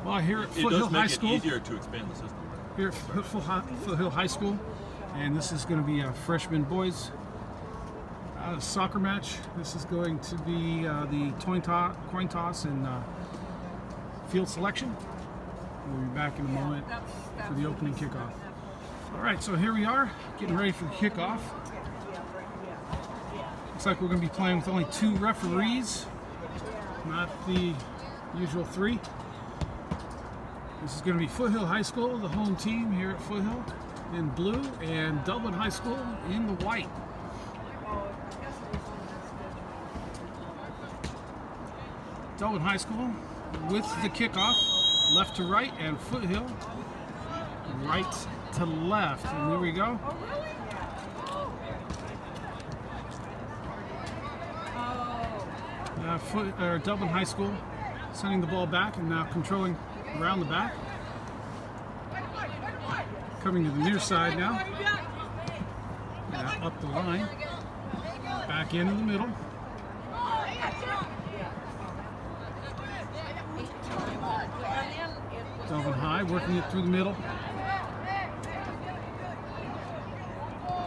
Well, here at It Foothill does High make it School. easier to expand the system. Here at Foothill High School, and this is going to be a freshman boys soccer match. This is going to be the coin toss and field selection. We'll be back in a moment for the opening kickoff. All right, so here we are, getting ready for the kickoff. Looks like we're going to be playing with only 2 referees, not the usual 3. This is going to be Foothill High School, the home team here at Foothill, in blue, and Dublin High School in the white. Dublin High School with the kickoff, left to right, and Foothill right to left. And there we go. Dublin High School sending the ball back and now controlling around the back. Coming to the near side now. Up the line. Back in the middle. Dublin High working it through the middle.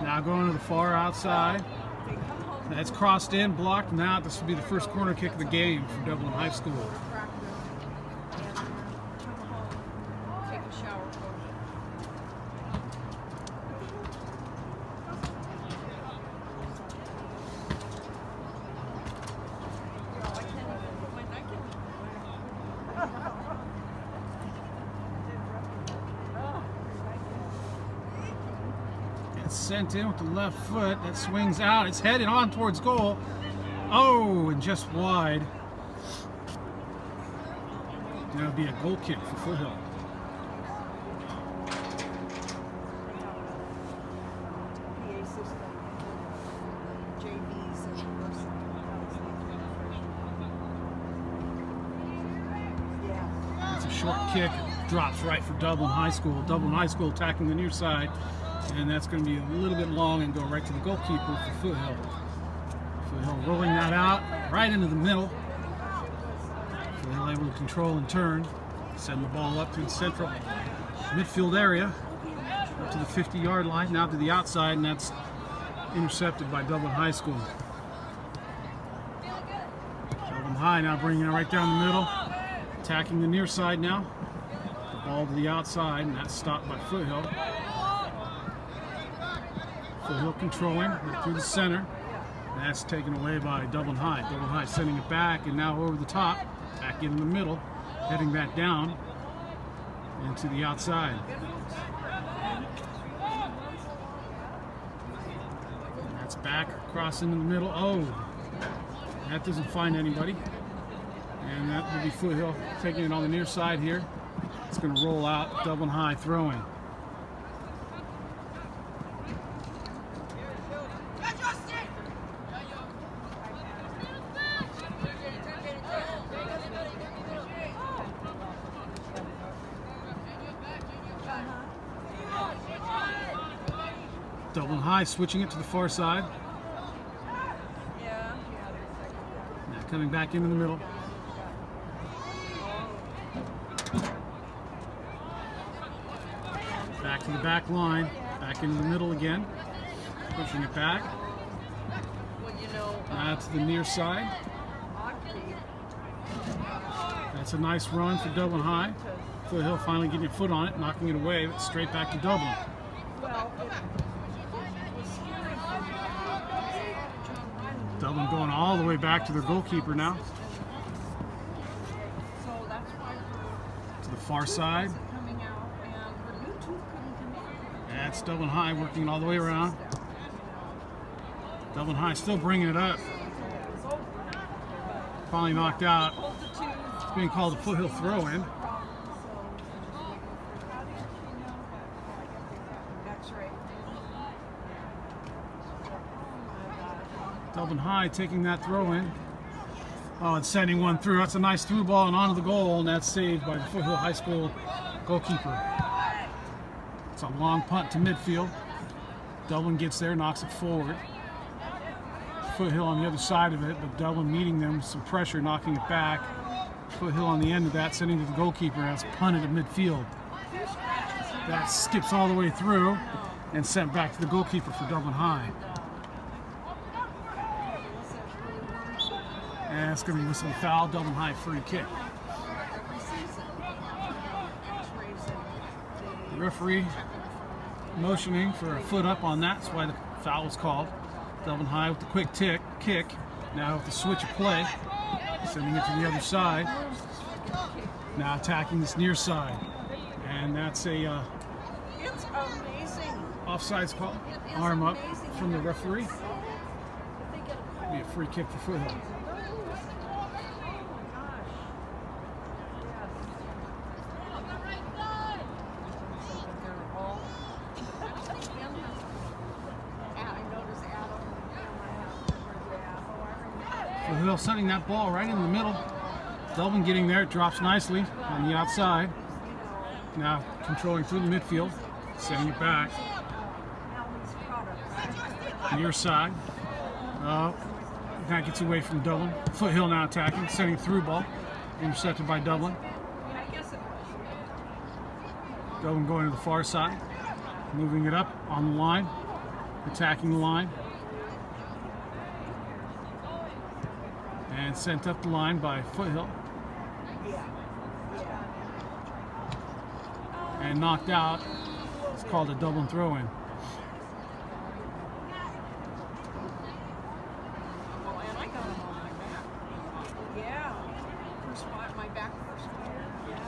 Now going to the far outside. That's crossed in, blocked. Now this will be the first corner kick of the game for Dublin High School. Sent in with the left foot. That swings out. It's headed on towards goal. Oh, and just wide. That'll be a goal kick for Foothill. That's a short kick. Drops right for Dublin High School. Dublin High School attacking the near side. And that's going to be a little bit long and go right to the goalkeeper for Foothill. Foothill rolling that out right into the middle. Foothill able to control and turn. Send the ball up to the central midfield area. Up to the 50-yard line, now to the outside, and that's intercepted by Dublin High School. Dublin High now bringing it right down the middle. Attacking the near side now. The ball to the outside, and that's stopped by Foothill. Foothill controlling through the center. That's taken away by Dublin High. Dublin High sending it back and now over the top. Back in the middle. Heading that down into the outside. That's back across into the middle. Oh, that doesn't find anybody. And that will be Foothill taking it on the near side here. It's going to roll out. Dublin High throwing. Dublin High switching it to the far side. Now coming back into the middle. Back to the back line. Back into the middle again. Pushing it back. Now to the near side. That's a nice run for Dublin High. Foothill finally getting a foot on it, knocking it away, but straight back to Dublin. Dublin going all the way back to their goalkeeper now. To the far side. That's Dublin High working it all the way around. Dublin High still bringing it up. Finally knocked out. It's being called a Foothill throw-in. Dublin High taking that throw in. Oh, and sending one through. That's a nice through ball and onto the goal, and that's saved by the Foothill High School goalkeeper. It's a long punt to midfield. Dublin gets there, knocks it forward. Foothill on the other side of it, but Dublin meeting them with some pressure, knocking it back. Foothill on the end of that, sending to the goalkeeper as punted at midfield. That skips all the way through and sent back to the goalkeeper for Dublin High. And it's going to be whistled foul, Dublin High free kick. The referee motioning for a foot up on that. That's why the foul was called. Dublin High with the quick kick. Now with the switch of play, sending it to the other side. Now attacking this near side. And that's a it's amazing. Offsides call. Arm up from the referee. Be a free kick for Foothill. Foothill sending that ball right in the middle. Dublin getting there. It drops nicely on the outside. Now controlling through the midfield. Sending it back. Near side. That gets away from Dublin. Foothill now attacking. Sending through ball. Intercepted by Dublin. Dublin going to the far side. Moving it up on the line. Attacking the line. And sent up the line by Foothill. And knocked out. It's called a Dublin throw-in. Oh, and I got him on my back. Yeah. First spot, my back first. Yeah.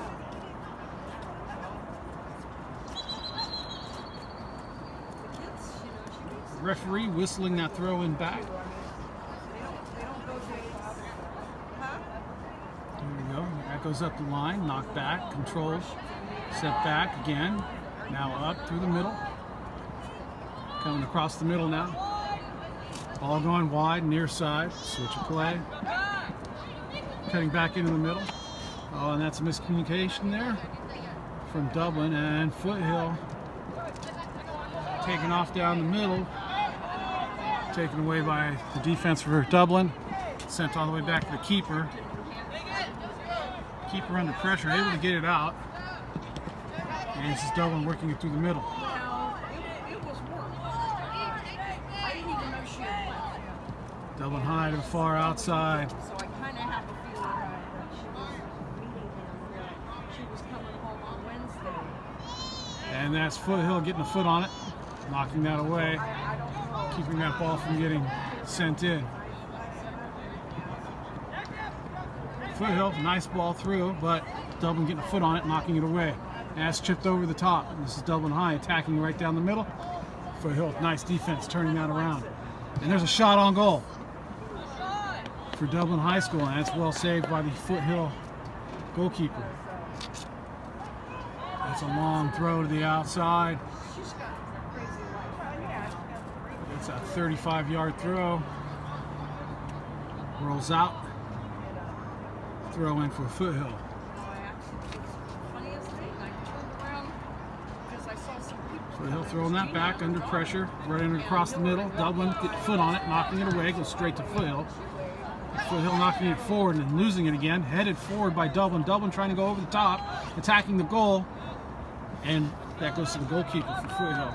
The kids, you know, she makes Referee whistling that throw-in back. they don't go too far. Huh? There we go. That goes up the line, knocked back, controlled, set back again. Now up through the middle. Coming across the middle now. Ball going wide, near side. Switch of play. Cutting back into the middle. Oh, and that's a miscommunication there from Dublin, and Foothill taken off down the middle. Taken away by the defense for Dublin. Sent all the way back to the keeper. Keeper under pressure, able to get it out. And this is Dublin working it through the middle. Well, it was work. I didn't even know she had left. Dublin High to the far outside. So I kind of have a feeling that she was meeting him. She was coming home on Wednesday. And that's Foothill getting a foot on it. Knocking that away. I don't know. Keeping that ball from getting sent in. Foothill, nice ball through, but Dublin getting a foot on it, knocking it away. And that's chipped over the top. And this is Dublin High attacking right down the middle. Foothill, nice defense, turning that around. And there's a shot on goal for Dublin High School, and that's well saved by the Foothill goalkeeper. That's a long throw to the outside. She's got a crazy life. It's a 35-yard throw. Rolls out. Throw in for Foothill. Foothill throwing that back under pressure, running across the middle. Dublin get the foot on it, knocking it away, goes straight to Foothill. Foothill knocking it forward and losing it again. Headed forward by Dublin. Dublin trying to go over the top, attacking the goal, and that goes to the goalkeeper for Foothill.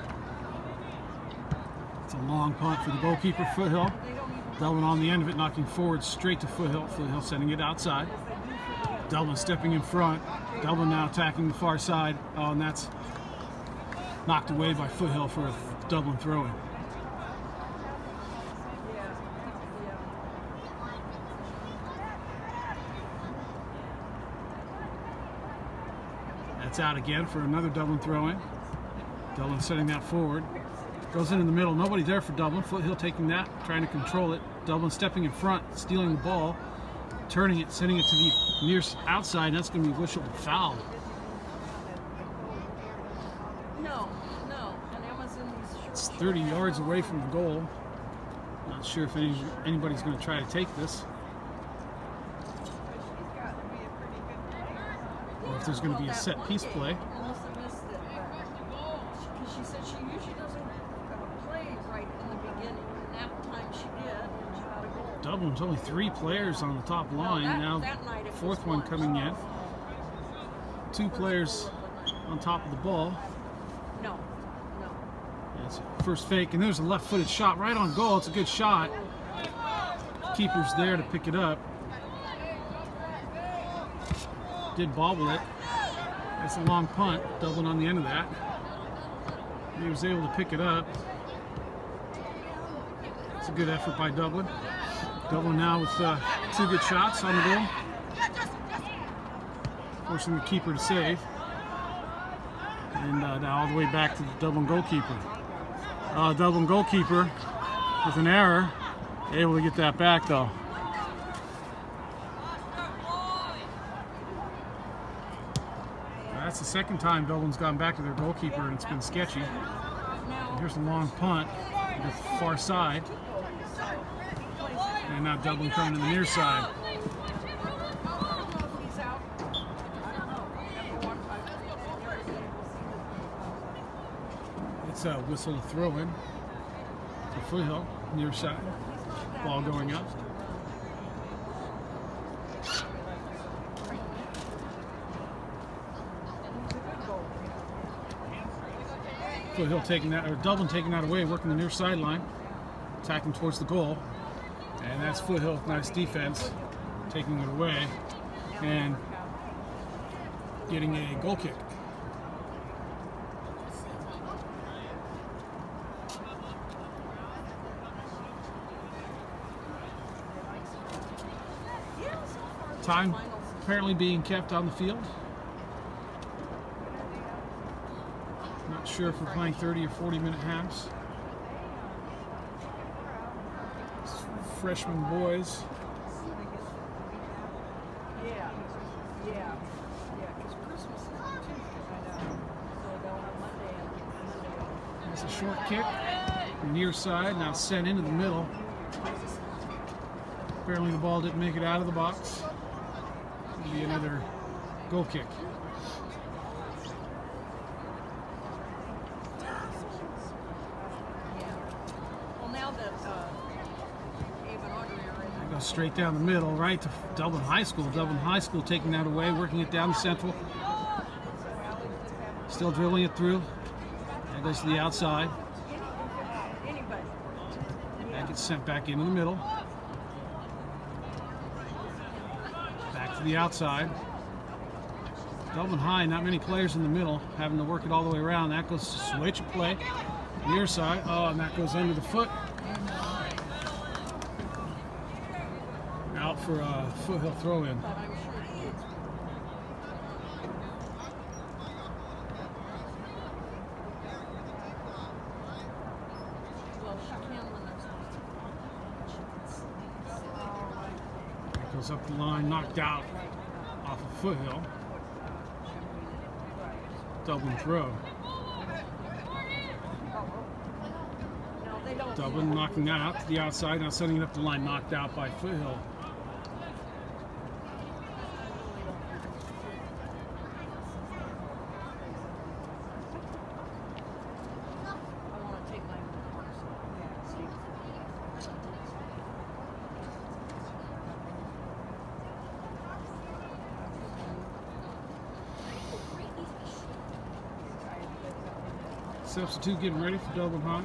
It's a long punt for the goalkeeper, Foothill. Dublin on the end of it, knocking forward straight to Foothill. Foothill sending it outside. Dublin stepping in front. Dublin now attacking the far side. Oh, and that's knocked away by Foothill for a Dublin throw-in. That's out again for another Dublin throw-in. Dublin setting that forward. Goes in the middle. Nobody there for Dublin. Foothill taking that, trying to control it. Dublin stepping in front, stealing the ball, turning it, sending it to the near outside. And that's going to be whistled foul. No. And Emma's in these shorts. It's 30 yards away from the goal. Not sure if anybody's going to try to take this. Or if there's going to be a set piece play. Melissa missed it. Because she said she usually doesn't play right in the beginning. And that time she did. And she got a goal. Dublin's only 3 players on the top line. Now, that fourth one coming in. 2 players on top of the ball. No. It's first fake, and there's a left-footed shot right on goal. It's a good shot. Keeper's there to pick it up. Did bobble it. That's a long punt. Dublin on the end of that. He was able to pick it up. It's a good effort by Dublin. Dublin now with 2 good shots on the goal. Forcing the keeper to save. And now all the way back to the Dublin goalkeeper. Dublin goalkeeper with an error. Able to get that back though. That's the second time Dublin's gone back to their goalkeeper and it's been sketchy. Here's a long punt to the far side. And now Dublin coming to the near side. It's a whistle to throw in to Foothill, near side. Ball going up. Foothill taking that, or Dublin taking that away, working the near sideline, attacking towards the goal. And that's Foothill with nice defense, taking it away and getting a goal kick. Time apparently being kept on the field. Not sure if we're playing 30 or 40-minute halves. Freshman boys. Yeah, because Christmas is on Tuesday. So they'll have Monday and That's a short kick. Near side, now sent into the middle. Apparently the ball didn't make it out of the box. It'll be another goal kick. Well, now that Goes straight down the middle, right to Dublin High School. Dublin High School taking that away, working it down the central. Still drilling it through. That goes to the outside. That gets sent back into the middle. Back to the outside. Dublin High, not many players in the middle, having to work it all the way around. That goes to switch a play. Near side. Oh, and that goes under the foot. Out for a Foothill throw-in. Goes up the line, knocked out off of Foothill. Dublin throw. Dublin knocking that out to the outside, now sending it up the line, knocked out by Foothill. Substitute getting ready for Dublin High.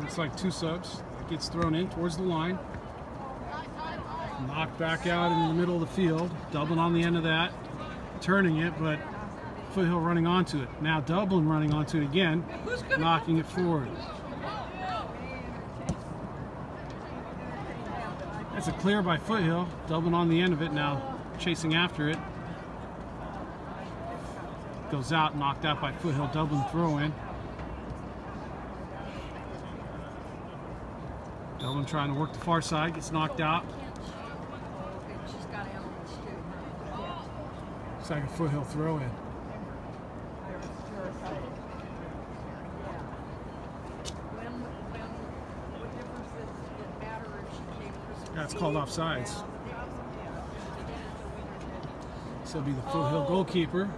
Looks like 2 subs. It gets thrown in towards the line. Knocked back out in the middle of the field. Dublin on the end of that. Turning it, but Foothill running onto it. Now Dublin running onto it again. Knocking it forward. That's a clear by Foothill. Dublin on the end of it now. Chasing after it. Goes out, knocked out by Foothill. Dublin throw in. Dublin trying to work the far side, gets knocked out. Looks like a Foothill throw in. That's called offsides. So it'll be the Foothill goalkeeper.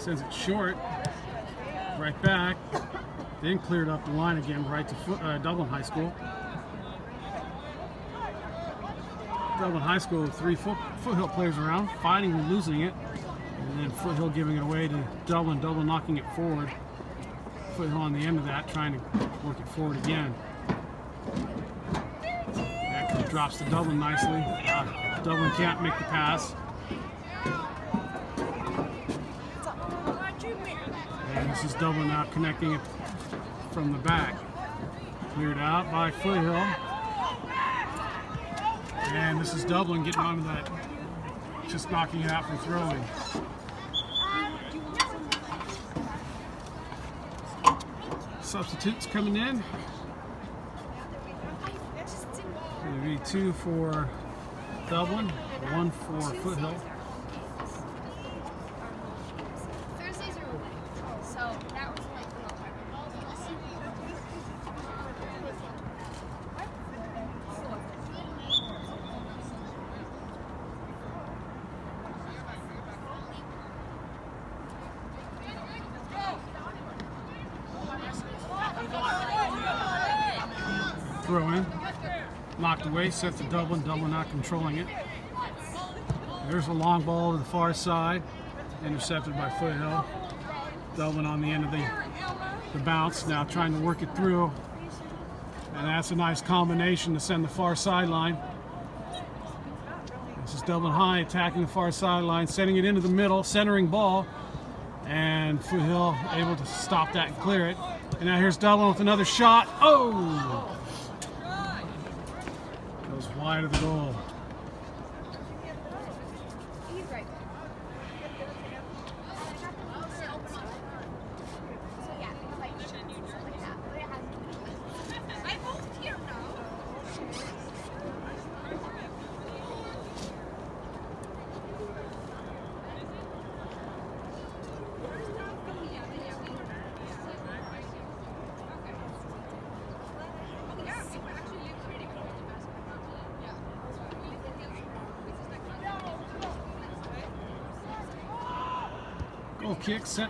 Sends it short, right back, then cleared up the line again, right to Dublin High School. Dublin High School with 3 Foothill players around, fighting and losing it. And then Foothill giving it away to Dublin, Dublin knocking it forward. Foothill on the end of that, trying to work it forward again. That drops to Dublin nicely. Dublin can't make the pass. And this is Dublin now connecting it from the back. Cleared out by Foothill. And this is Dublin getting onto that, just knocking it out for throwing. Substitutes coming in. There'll be 2 for Dublin, 1 for Foothill. Thursdays are away, so that was like Throw in, knocked away, set to Dublin. Dublin not controlling it. There's a long ball to the far side, intercepted by Foothill. Dublin on the end of the bounce, now trying to work it through. And that's a nice combination to send the far sideline. This is Dublin High attacking the far sideline, sending it into the middle, centering ball. And Foothill able to stop that and clear it. And now here's Dublin with another shot. Oh! Goes wide of the goal. he's right. So yeah, because I usually do something like that, but it hasn't. I moved here now. Goal kick set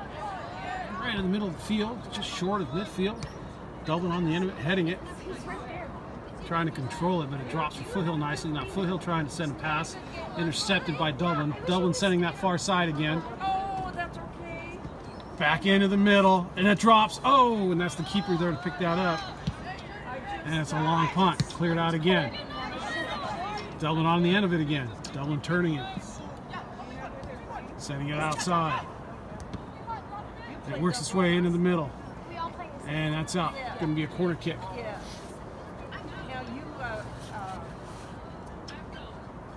right in the middle of the field, just short of midfield. Dublin on the end of it, heading it. Trying to control it, but it drops for Foothill nicely. Now Foothill trying to send a pass, intercepted by Dublin. Dublin sending that far side again. Oh, that's okay. Back into the middle, and it drops. Oh, and that's the keeper there to pick that up. And it's a long punt, cleared out again. Dublin on the end of it again. Dublin turning it, sending it outside. It works its way into the middle, We all play the same. and that's out. It's going to be a corner kick. Yeah. Now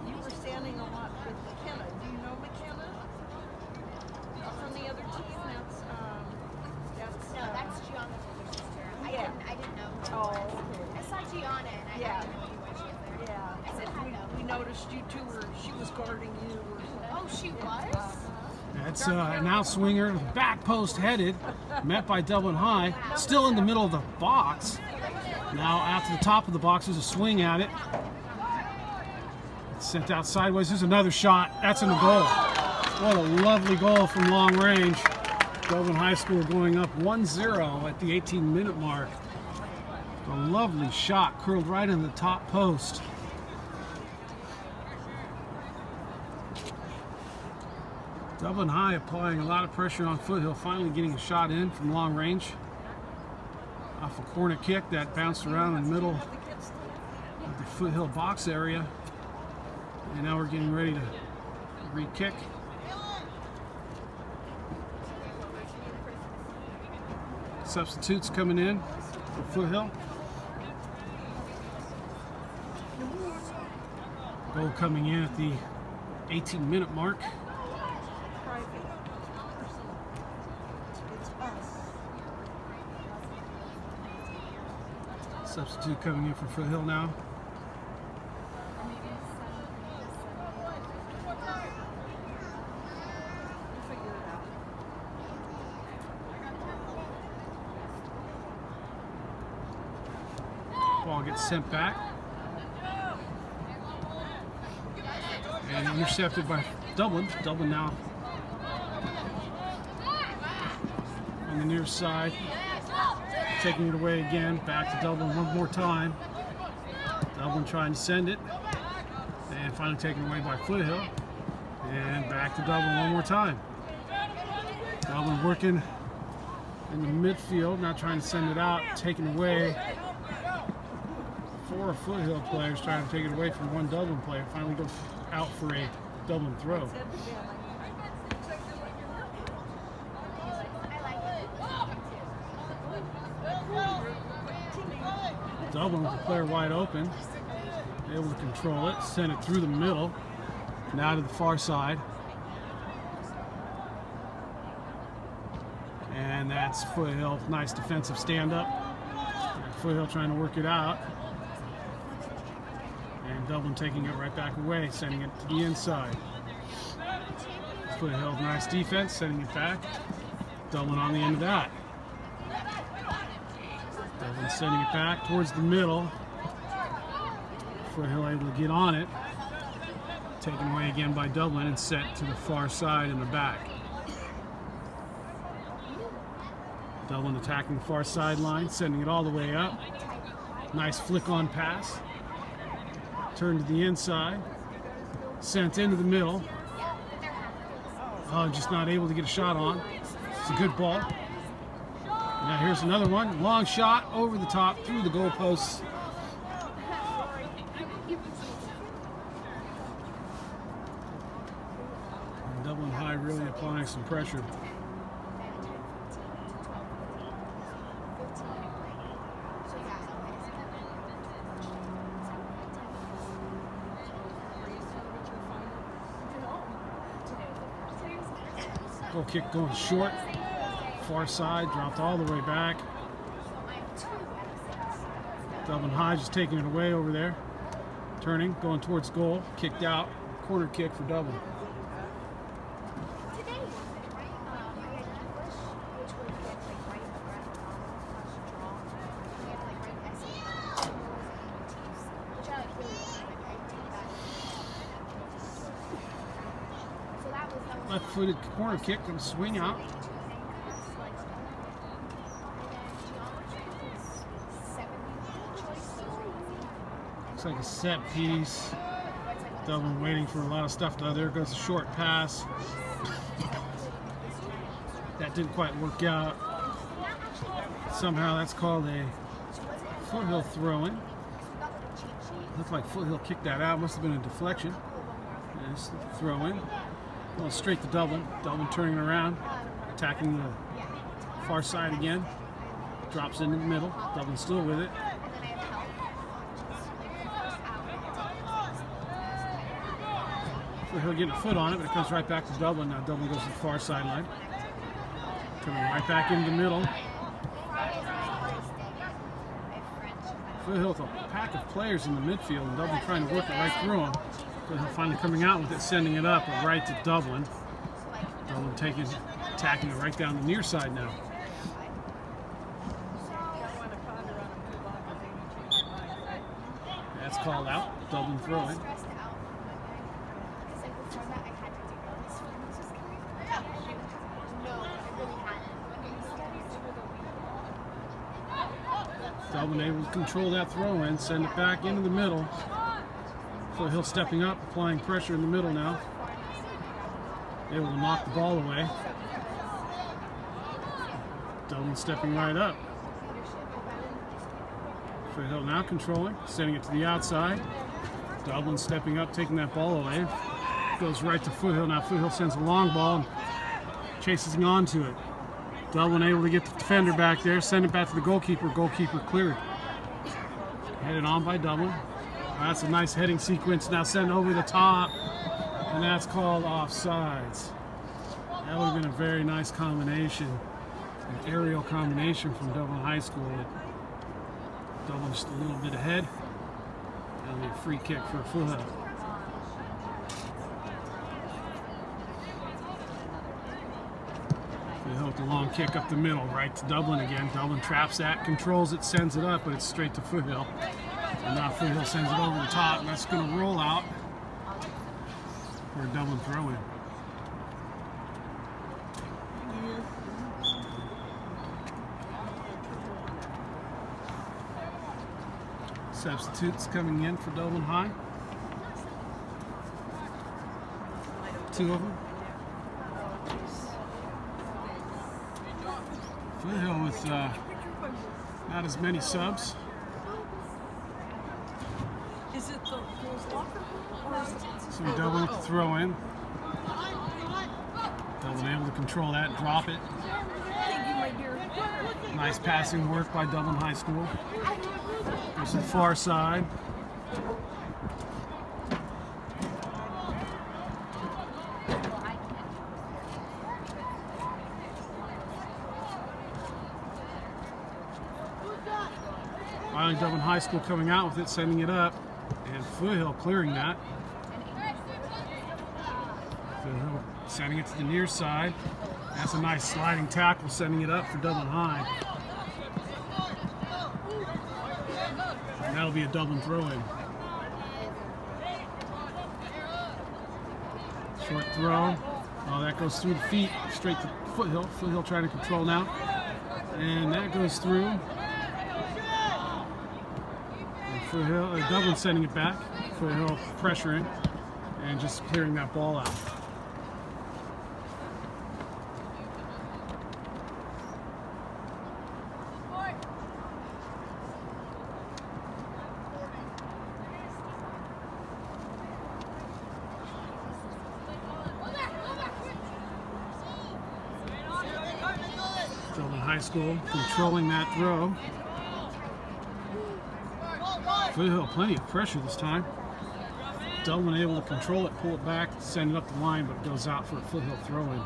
you were standing a lot with McKenna. Do you know McKenna? From the other team? No, that's Gianna's older sister. Yeah. I didn't know who it Oh, was. okay. I saw Gianna and I Yeah. didn't know you when she was there. Yeah. I said hi though. We noticed you two were, she was guarding you or something. Oh, she was? That's an out swinger, back post headed, met by Dublin High, still in the middle of the box. Now out to the top of the box, there's a swing at it. It's sent out sideways. There's another shot. That's in the goal. What a lovely goal from long range. Dublin High School going up 1-0 at the 18-minute mark. A lovely shot, curled right in the top post. Dublin High applying a lot of pressure on Foothill, finally getting a shot in from long range. Off a corner kick that bounced around in the middle of the Foothill box area. And now we're getting ready to re-kick. Substitutes coming in for Foothill. Goal coming in at the 18-minute mark. Private. It's us. Substitute coming in for Foothill now. We'll figure it out. Ball gets sent back. And intercepted by Dublin. Dublin now the near side, taking it away again, back to Dublin one more time. Dublin trying to send it, and finally taken away by Foothill, and back to Dublin one more time. Dublin working in the midfield, not trying to send it out, taken away. 4 Foothill players trying to take it away from one Dublin player. Finally goes out for a Dublin throw. Dublin with the player wide open, able to control it, send it through the middle, now to the far side. And that's Foothill, nice defensive stand-up. Foothill trying to work it out. And Dublin taking it right back away, sending it to the inside. Foothill, nice defense, sending it back. Dublin on the end of that. Dublin sending it back towards the middle. Foothill able to get on it. Taken away again by Dublin and set to the far side in the back. Dublin attacking the far sideline, sending it all the way up. Nice flick on pass. Turn to the inside. Sent into the middle. Just not able to get a shot on. It's a good ball. Now here's another one. Long shot over the top, through the goalposts. And Dublin High really applying some pressure. Goal kick going short, far side, dropped all the way back. Dublin High just taking it away over there. Turning, going towards goal, kicked out, corner kick for Dublin. Left-footed corner kick, going to swing out. Looks like a set piece. Dublin waiting for a lot of stuff. There goes a short pass. That didn't quite work out. Somehow that's called a Foothill throw-in. Looked like Foothill kicked that out. Must have been a deflection. Yes, throw-in. Going straight to Dublin. Dublin turning around, attacking the far side again. Drops into the middle. Dublin still with it. Foothill getting a foot on it, but it comes right back to Dublin. Now Dublin goes to the far sideline. Coming right back into the middle. Foothill with a pack of players in the midfield, and Dublin trying to work it right through them. Foothill finally coming out with it, sending it up right to Dublin. Dublin attacking it right down the near side now. That's called out. Dublin throwing. Dublin able to control that throw in, send it back into the middle. Foothill stepping up, applying pressure in the middle now. Able to knock the ball away. Dublin stepping right up. Foothill now controlling, sending it to the outside. Dublin stepping up, taking that ball away. Goes right to Foothill. Now Foothill sends a long ball and chases on to it. Dublin able to get the defender back there, send it back to the goalkeeper. Goalkeeper cleared. Headed on by Dublin. That's a nice heading sequence. Now send over the top, and that's called offsides. That would have been a very nice combination, an aerial combination from Dublin High School. Dublin just a little bit ahead. That'll be a free kick for Foothill. Foothill with the long kick up the middle, right to Dublin again. Dublin traps that, controls it, sends it up, but it's straight to Foothill. And now Foothill sends it over the top, and that's going to roll out for a Dublin throw-in. Substitutes coming in for Dublin High. 2 of them. Foothill with not as many subs. Is it the girls' locker room or is it? So Dublin with the throw in. Dublin able to control that, drop it. Thank you, my dear. Nice passing work by Dublin High School. Goes to the far side. Finally, Dublin High School coming out with it, sending it up, and Foothill clearing that. Foothill sending it to the near side. That's a nice sliding tackle, sending it up for Dublin High. And that'll be a Dublin throw-in. Short throw. Oh, that goes through the feet, straight to Foothill. Foothill trying to control now. And that goes through. And Foothill, Dublin sending it back. Foothill pressuring and just clearing that ball out. Dublin High School controlling that throw. Foothill plenty of pressure this time. Dublin able to control it, pull it back, send it up the line, but it goes out for a Foothill throw-in.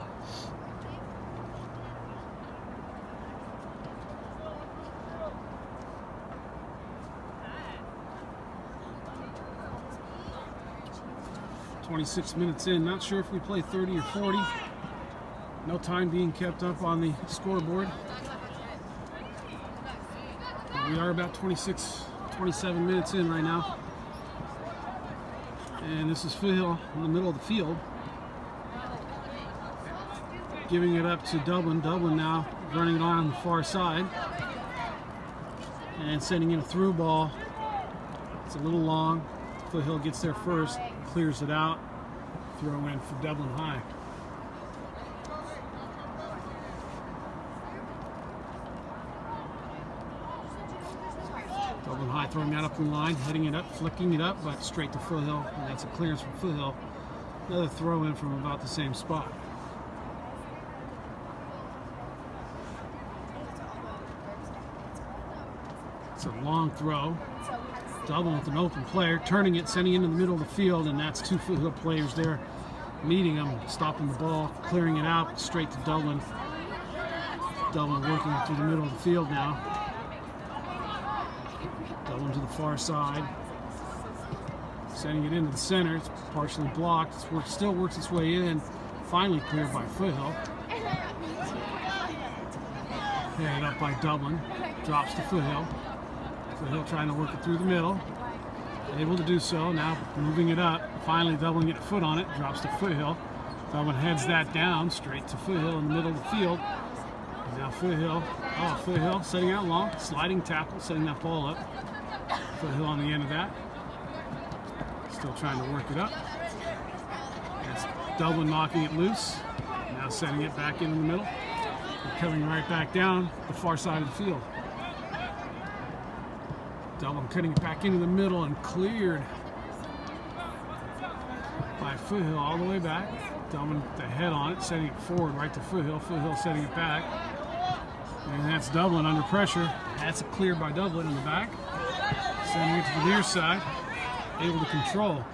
"26 minutes in, not sure if we play 30 or 40. No time being kept up on the scoreboard. But we are about 27 minutes in right now. And this is Foothill in the middle of the field. Giving it up to Dublin. Dublin now running it on the far side. And sending in a through ball. It's a little long. Foothill gets there first, clears it out. Throw in for Dublin High. Dublin High throwing that up the line, heading it up, flicking it up, but straight to Foothill, and that's a clearance from Foothill. Another throw in from about the same spot. It's a long throw. Dublin with an open player, turning it, sending it into the middle of the field, and that's 2 Foothill players there meeting them, stopping the ball, clearing it out, straight to Dublin. Dublin working it through the middle of the field now. Dublin to the far side, sending it into the center. It's partially blocked. Still works its way in. Finally cleared by Foothill. Headed up by Dublin. Drops to Foothill. Foothill trying to work it through the middle. Able to do so. Now moving it up. Finally Dublin get a foot on it. Drops to Foothill. Dublin heads that down straight to Foothill in the middle of the field. And now Foothill. Oh, Foothill setting out long. Sliding tackle, setting that ball up. Foothill on the end of that. Still trying to work it up. It's Dublin knocking it loose. Now sending it back into the middle. And coming right back down the far side of the field. Dublin cutting it back into the middle and cleared by Foothill all the way back. Dublin with the head on it, setting it forward right to Foothill. Foothill setting it back. And that's Dublin under pressure. That's a clear by Dublin in the back. Sending it to the near side. Able to control.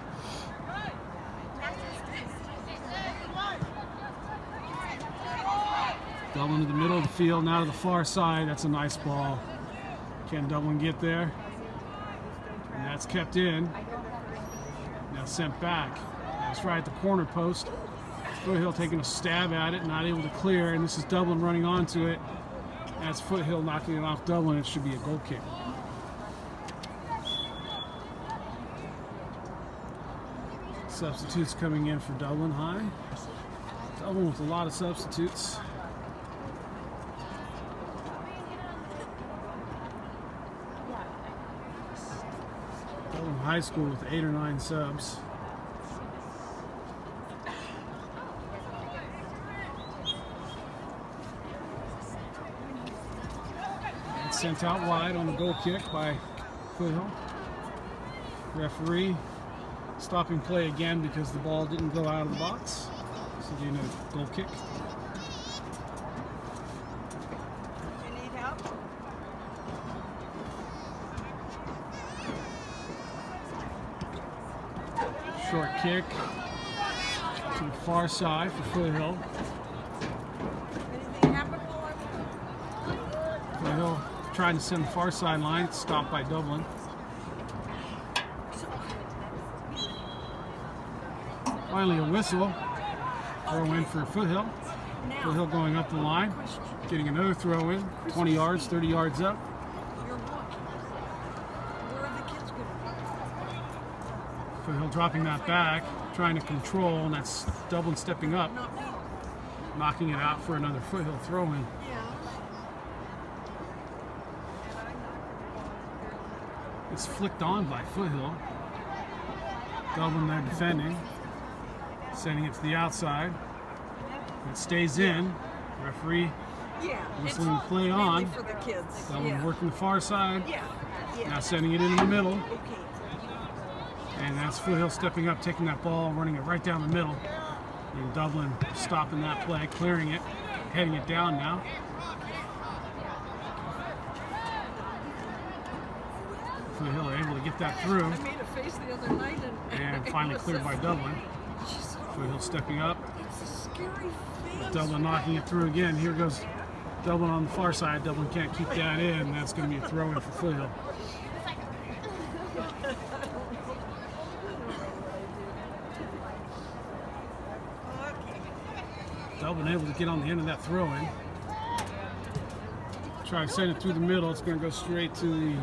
Dublin to the middle of the field, now to the far side. That's a nice ball. Can Dublin get there? And that's kept in. Now sent back. That's right at the corner post. Foothill taking a stab at it, not able to clear, and this is Dublin running onto it. That's Foothill knocking it off Dublin. It should be a goal kick. Substitutes coming in for Dublin High. Dublin with a lot of substitutes. High School with 8 or 9 subs. And sent out wide on the goal kick by Foothill. Referee stopping play again because the ball didn't go out of the box. So doing a goal kick. You need help? Short kick to the far side for Foothill. Anything happen while I'm Foothill trying to send the far sideline, stopped by Dublin. Finally a whistle. Throw in for Foothill. Foothill going up the line, getting another throw in, 20 yards, 30 yards up. You're walking. Where are the kids going? Foothill dropping that back, trying to control, and that's Dublin stepping up, Not me. knocking it out for another Foothill throw in. Yeah. It's flicked on by Foothill. Dublin there defending, sending it to the outside. It stays in. Referee Yeah. whistling the play Mainly on. for the kids. Dublin Yeah. working the far side. Yeah. Yeah. Now sending it in the middle. Okay. And that's Foothill stepping up, taking that ball, running it right down the middle. And Dublin stopping that play, clearing it, heading it down now. Foothill are able to get that through. I made a face the other night And it finally was cleared by Dublin. She's- Foothill stepping up. It's a scary face. Dublin knocking it through again. Here goes Dublin on the far side. Dublin can't keep that in. That's going to be a throw in for Foothill. Dublin able to get on the end of that throw in. Try to send it through the middle. It's going to go straight to the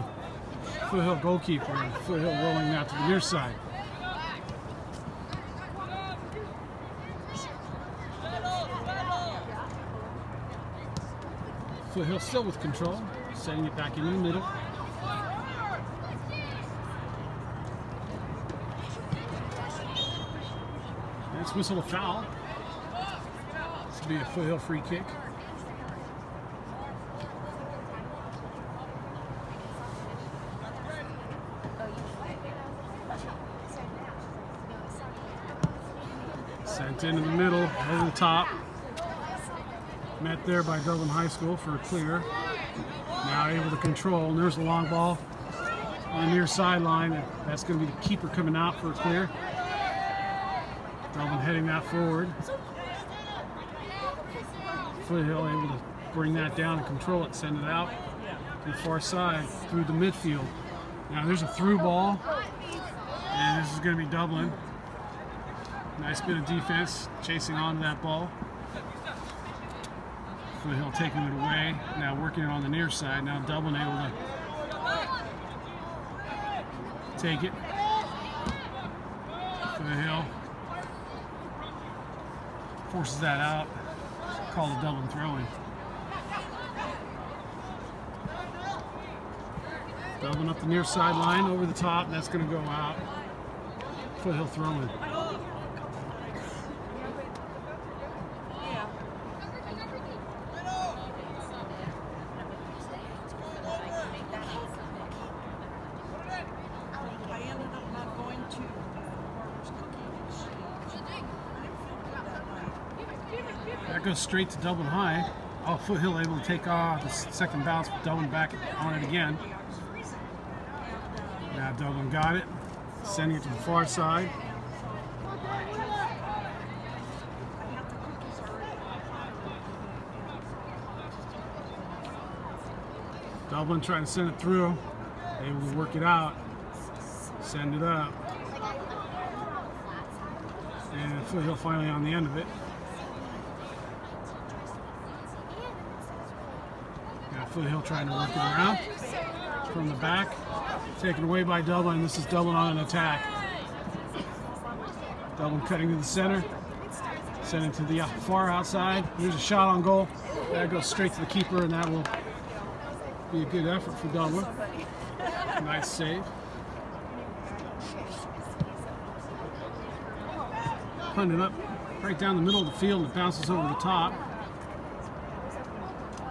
Foothill goalkeeper. And Foothill rolling out to the near side. Foothill still with control, sending it back into the middle. That's whistle a foul. This will be a Foothill free kick. Sent into the middle, over the top. Met there by Dublin High School for a clear. Now able to control, and there's a long ball on the near sideline. That's going to be the keeper coming out for a clear. Dublin heading that forward. Foothill able to bring that down and control it, send it out to the far side through the midfield. Now there's a through ball, and this is going to be Dublin. Nice bit of defense, chasing onto that ball. Foothill taking it away, now working it on the near side. Now Dublin able to take it. Foothill forces that out. Call the Dublin throw-in. Dublin up the near sideline, over the top, and that's going to go out. Foothill throw-in. I ended up not going to Barbara's cooking exchange. That goes straight to Dublin High. Oh, Foothill able to take off the second bounce, Dublin back on it again. Now Dublin got it, sending it to the far side. Dublin trying to send it through, able to work it out, send it up. And Foothill finally on the end of it. Foothill trying to work it around from the back, taken away by Dublin. This is Dublin on an attack. Dublin cutting to the center, send it to the far outside. Here's a shot on goal. That goes straight to the keeper, and that will be a good effort for Dublin. Nice save. Punted up right down the middle of the field. It bounces over the top.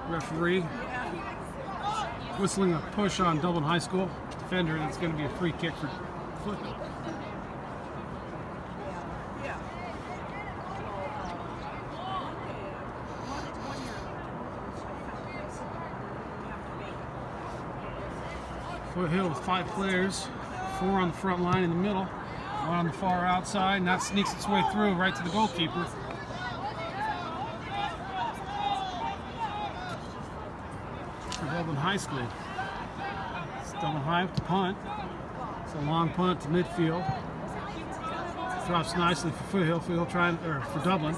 Referee whistling a push on Dublin High School defender, and it's going to be a free kick for Foothill. Foothill with 5 players, 4 on the front line in the middle, 1 on the far outside, and that sneaks its way through right to the goalkeeper. For Dublin High School. It's Dublin High with the punt. It's a long punt to midfield. Drops nicely for Foothill. Foothill for Dublin.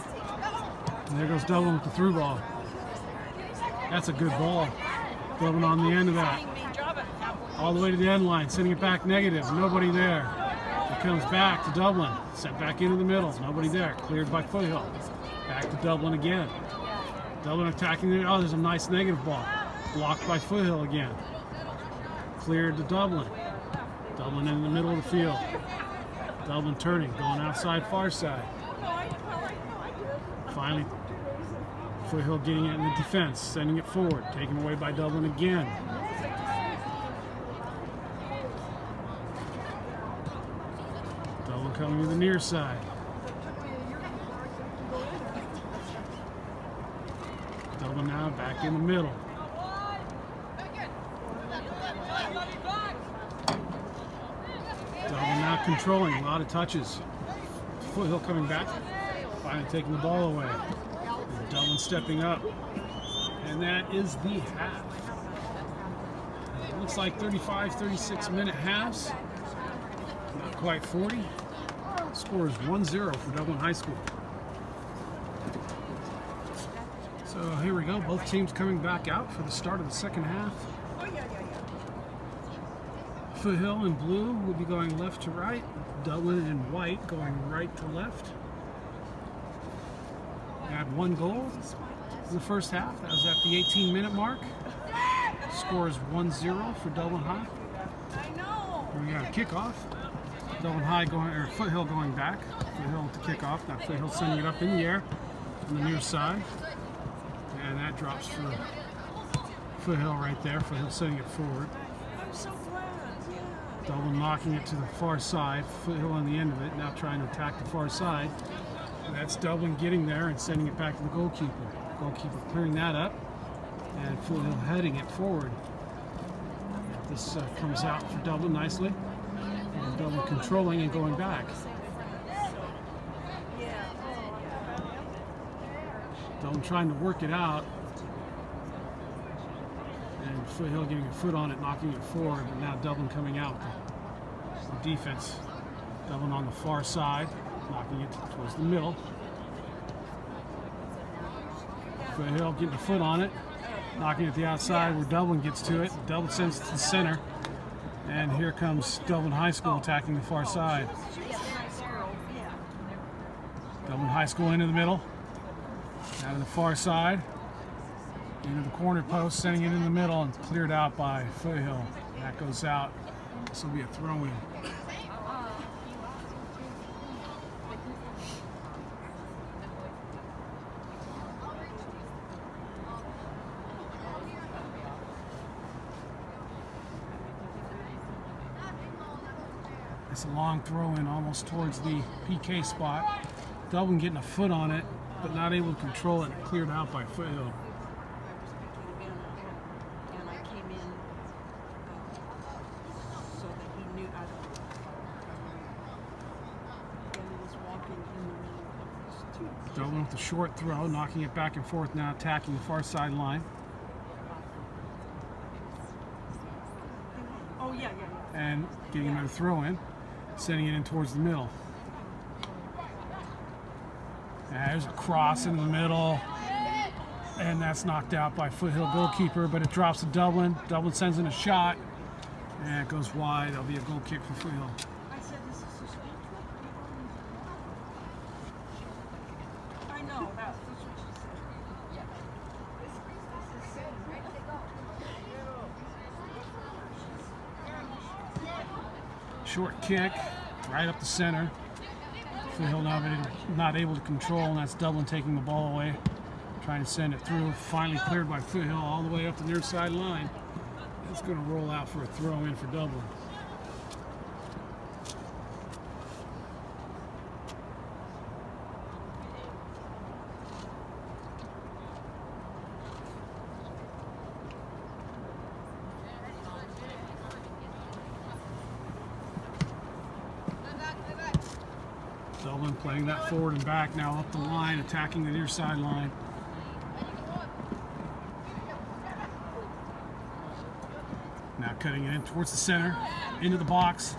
And there goes Dublin with the through ball. That's a good ball. Dublin on the end of that. All the way to the end line, sending it back negative. Nobody there. It comes back to Dublin. Sent back into the middle. Nobody there. Cleared by Foothill. Back to Dublin again. Dublin attacking there. Oh, there's a nice negative ball. Blocked by Foothill again. Cleared to Dublin. Dublin in the middle of the field. Dublin turning, going outside, far side. Finally, Foothill getting it in the defense, sending it forward, taken away by Dublin again. Dublin coming to the near side. Dublin now back in the middle. Dublin now controlling, a lot of touches. Foothill coming back, finally taking the ball away. And Dublin stepping up. And that is the half. It looks like 35, 36 minute halves. Not quite 40. Score is 1-0 for Dublin High School. So here we go, both teams coming back out for the start of the second half. Foothill in blue will be going left to right. Dublin in white going right to left. Had 1 goal in the first half. That was at the 18-minute mark. Score is 1-0 for Dublin High. We got a kickoff. Dublin High Foothill going back. Foothill with the kickoff. Now Foothill sending it up in the air on the near side. And that drops for Foothill right there. Foothill sending it forward. Dublin knocking it to the far side. Foothill on the end of it, now trying to attack the far side. And that's Dublin getting there and sending it back to the goalkeeper. Goalkeeper clearing that up, and Foothill heading it forward. This comes out for Dublin nicely. And Dublin controlling and going back. Dublin trying to work it out. And Foothill getting a foot on it, knocking it forward, and now Dublin coming out with the defense. Dublin on the far side, knocking it towards the middle. Foothill getting a foot on it, knocking it to the outside where Dublin gets to it. Dublin sends it to the center, and here comes Dublin High School attacking the far side. Dublin High School into the middle, out of the far side. Into the corner post, sending it in the middle, and cleared out by Foothill. That goes out. This will be a throw-in. It's a long throw-in almost towards the PK spot. Dublin getting a foot on it, but not able to control it. Cleared out by Foothill. Dublin with a short throw, knocking it back and forth now, attacking the far sideline. And getting another throw in, sending it in towards the middle. There's a cross in the middle, and that's knocked out by Foothill goalkeeper, but it drops to Dublin. Dublin sends in a shot, and it goes wide. That'll be a goal kick for Foothill. Short kick, right up the center. Foothill not able to control, and that's Dublin taking the ball away. Trying to send it through. Finally cleared by Foothill all the way up the near side line. It's going to roll out for a throw in for Dublin. Dublin playing that forward and back now up the line, attacking the near side line. Now cutting it in towards the center, into the box.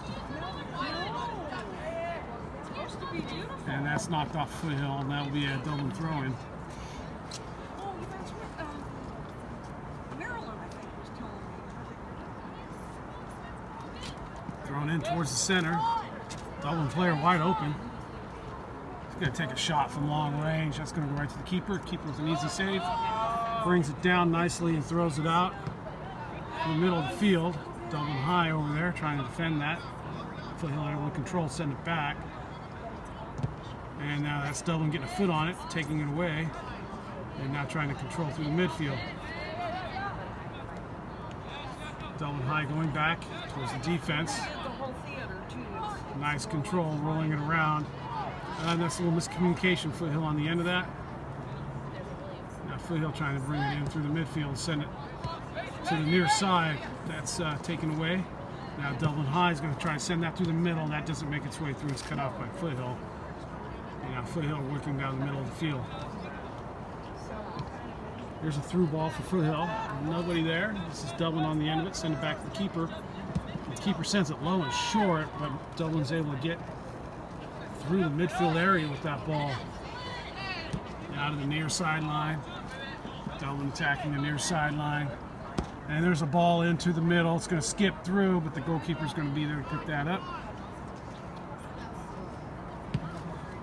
And that's knocked off Foothill, and that'll be a Dublin throw-in. Oh, that's what Maryland, I think, was telling me. Thrown in towards the center. Dublin player wide open. He's going to take a shot from long range. That's going to go right to the keeper. Keeper with an easy save. Brings it down nicely and throws it out in the middle of the field. Dublin high over there trying to defend that. Foothill able to control, send it back. And now that's Dublin getting a foot on it, taking it away. And now trying to control through the midfield. Dublin high going back towards the defense. The whole theater, too. Nice control, rolling it around. And that's a little miscommunication. Foothill on the end of that. Now Foothill trying to bring it in through the midfield and send it to the near side. That's taken away. Now Dublin High is going to try to send that through the middle. That doesn't make its way through. It's cut off by Foothill. And now Foothill working down the middle of the field. Here's a through ball for Foothill. Nobody there. This is Dublin on the end of it. Send it back to the keeper. The keeper sends it low and short, but Dublin's able to get through the midfield area with that ball. Out of the near sideline. Dublin attacking the near sideline. And there's a ball into the middle. It's going to skip through, but the goalkeeper's going to be there to pick that up.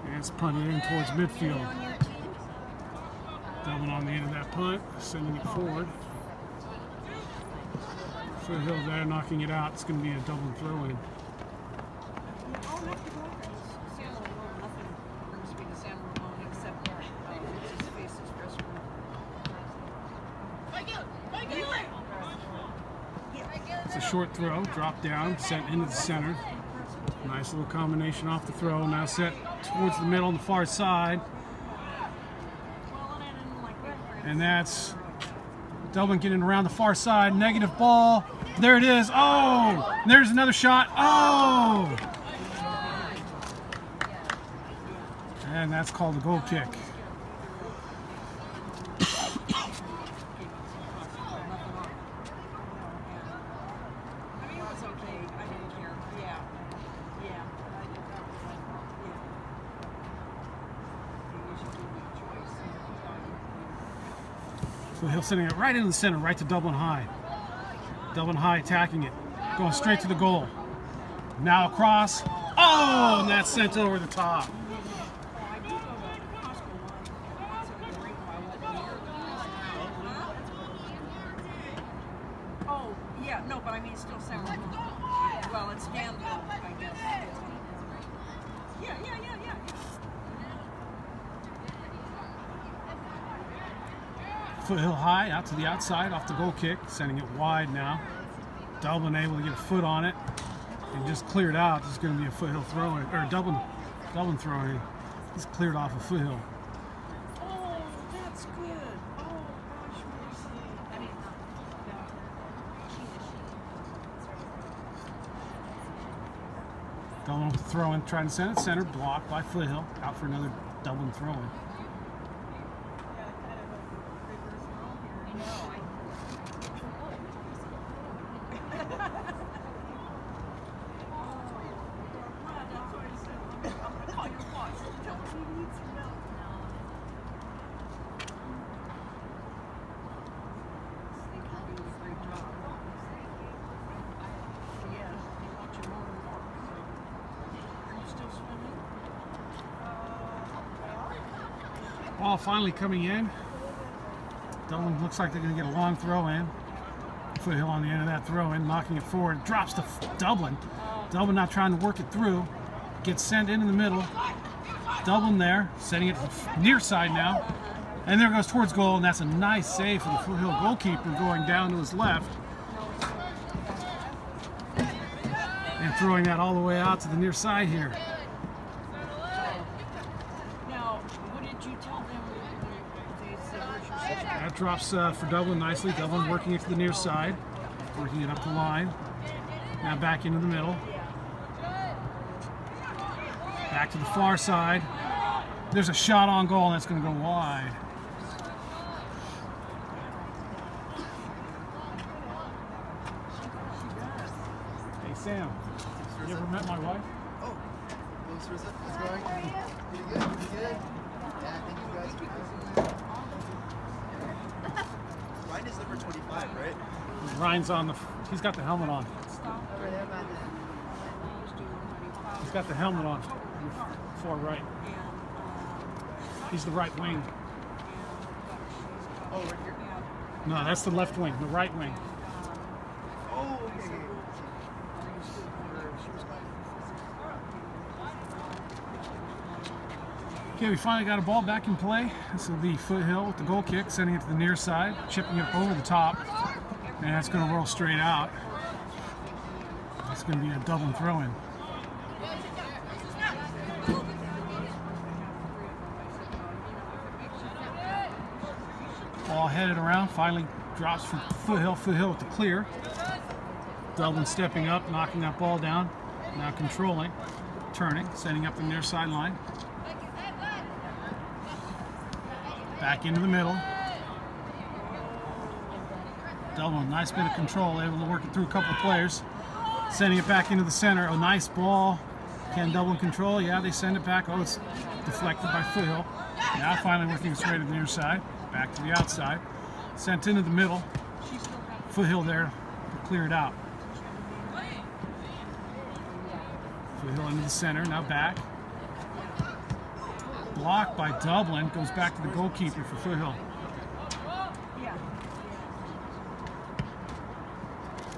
And it's punted in towards midfield. Dublin on the end of that punt, sending it forward. Foothill there, knocking it out. It's going to be a Dublin throw-in. It's a short throw, drop down, sent into the center. Nice little combination off the throw. Now set towards the middle on the far side. And that's Dublin getting around the far side. Negative ball. There it is. Oh! There's another shot. Oh! And that's called a goal kick. So he'll sending it right into the center, right to Dublin High. Dublin High attacking it, going straight to the goal. Now across. Oh, and that's sent over the top. Oh, yeah, no, but I mean, it's still sound. Well, it's Danville, I guess. Yeah. Foothill High out to the outside off the goal kick, sending it wide now. Dublin able to get a foot on it and just cleared out. This is going to be a Foothill throw-in, or Dublin throw-in. He's cleared off of Foothill. Oh, that's good. Oh, gosh, mercy. Dublin with the throw-in, trying to send it center, blocked by Foothill. Out for another Dublin throw-in. Ball finally coming in. Dublin looks like they're going to get a long throw in. Foothill on the end of that throw in, knocking it forward. Drops to Dublin. Dublin now trying to work it through. Gets sent into the middle. Dublin there, setting it to the near side now. And there goes towards goal, and that's a nice save for the Foothill goalkeeper going down to his left. And throwing that all the way out to the near side here. Now, what did you tell them when they said where's your sister? That drops for Dublin nicely. Dublin working it to the near side. Working it up the line. Now back into the middle. Back to the far side. There's a shot on goal, and that's going to go wide. Hey Sam, you ever met my wife? Oh, hello, Sarissa. How's it going? Pretty good, pretty good. Yeah, thank you guys for coming. Ryan is number 25, right? Ryan's on the. He's got the helmet on. Over there by the... He's got the helmet on. Far right. He's the right wing. Oh, right here? No, that's the left wing. The right wing. Oh, okay. Okay, we finally got a ball back in play. This will be Foothill with the goal kick, sending it to the near side, chipping it over the top, and that's going to roll straight out. It's going to be a Dublin throw-in. Ball headed around, finally drops for Foothill. Foothill with the clear. Dublin stepping up, knocking that ball down, now controlling, turning, sending up the near sideline. Back into the middle. Dublin, nice bit of control, able to work it through a couple of players. Sending it back into the center. A nice ball. Can Dublin control? Yeah, they send it back. Oh, it's deflected by Foothill. Now finally working its way to the near side. Back to the outside. Sent into the middle. Foothill there to clear it out. Foothill into the center. Now back. Blocked by Dublin. Goes back to the goalkeeper for Foothill.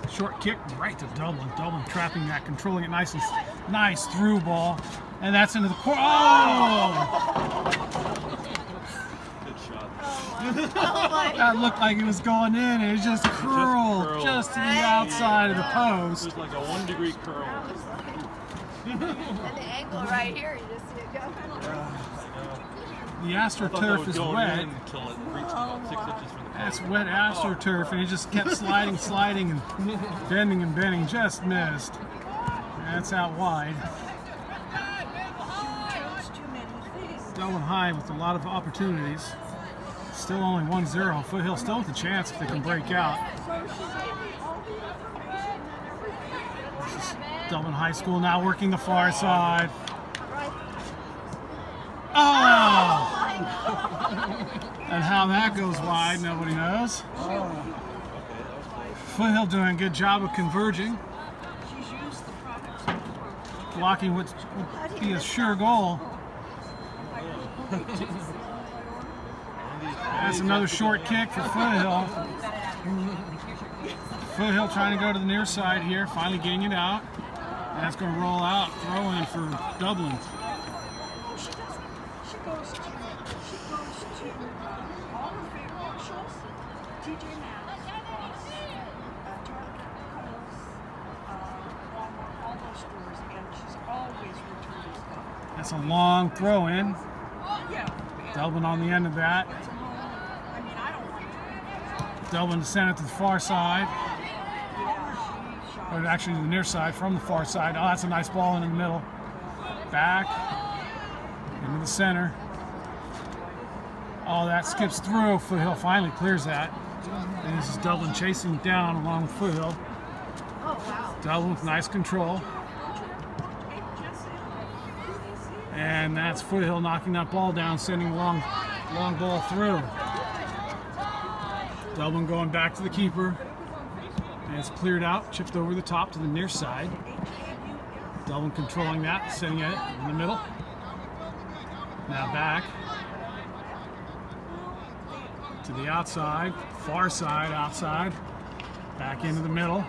Short kick right to Dublin. Dublin trapping that, controlling it nicely. Nice through ball. And that's into the corner. Oh! Good shot. That looked like it was going in, and it just curled just to the outside of the It post. was like a 1-degree curl. And the angle right here, you just see it go. The I thought that AstroTurf was is going wet. in until it reached about 6 inches from the That's post. wet AstroTurf, and it just kept sliding, and bending. Just missed. That's out wide. Dublin High with a lot of opportunities. Still only 1-0. Foothill still with a chance if they can break out. This is Dublin High School now working the far side. Oh! And how that goes wide, nobody knows. Foothill doing a good job of converging. Blocking what would be a sure goal. That's another short kick for Foothill. Foothill trying to go to the near side here, finally getting it out. And that's going to roll out, throw in for Dublin. She goes to all her favorite Marshalls, TJ Maxx, Target, Kohl's, Walmart, all those stores, and she's always returning stuff. That's a long throw in. Yeah. Dublin on the end of that. I mean, I don't want to. Dublin to send it to the far side. Yeah, Or actually to the near side from the far side. Oh, that's a nice ball in the middle. Back. Into the center. Oh, that skips through. Foothill finally clears that. And this is Dublin chasing down along with Foothill. Oh, wow. Dublin with nice control. And that's Foothill knocking that ball down, sending a long ball through. Dublin going back to the keeper. And it's cleared out, chipped over the top to the near side. Dublin controlling that, sending it in the middle. Now back to the outside, far side, outside. Back into the middle.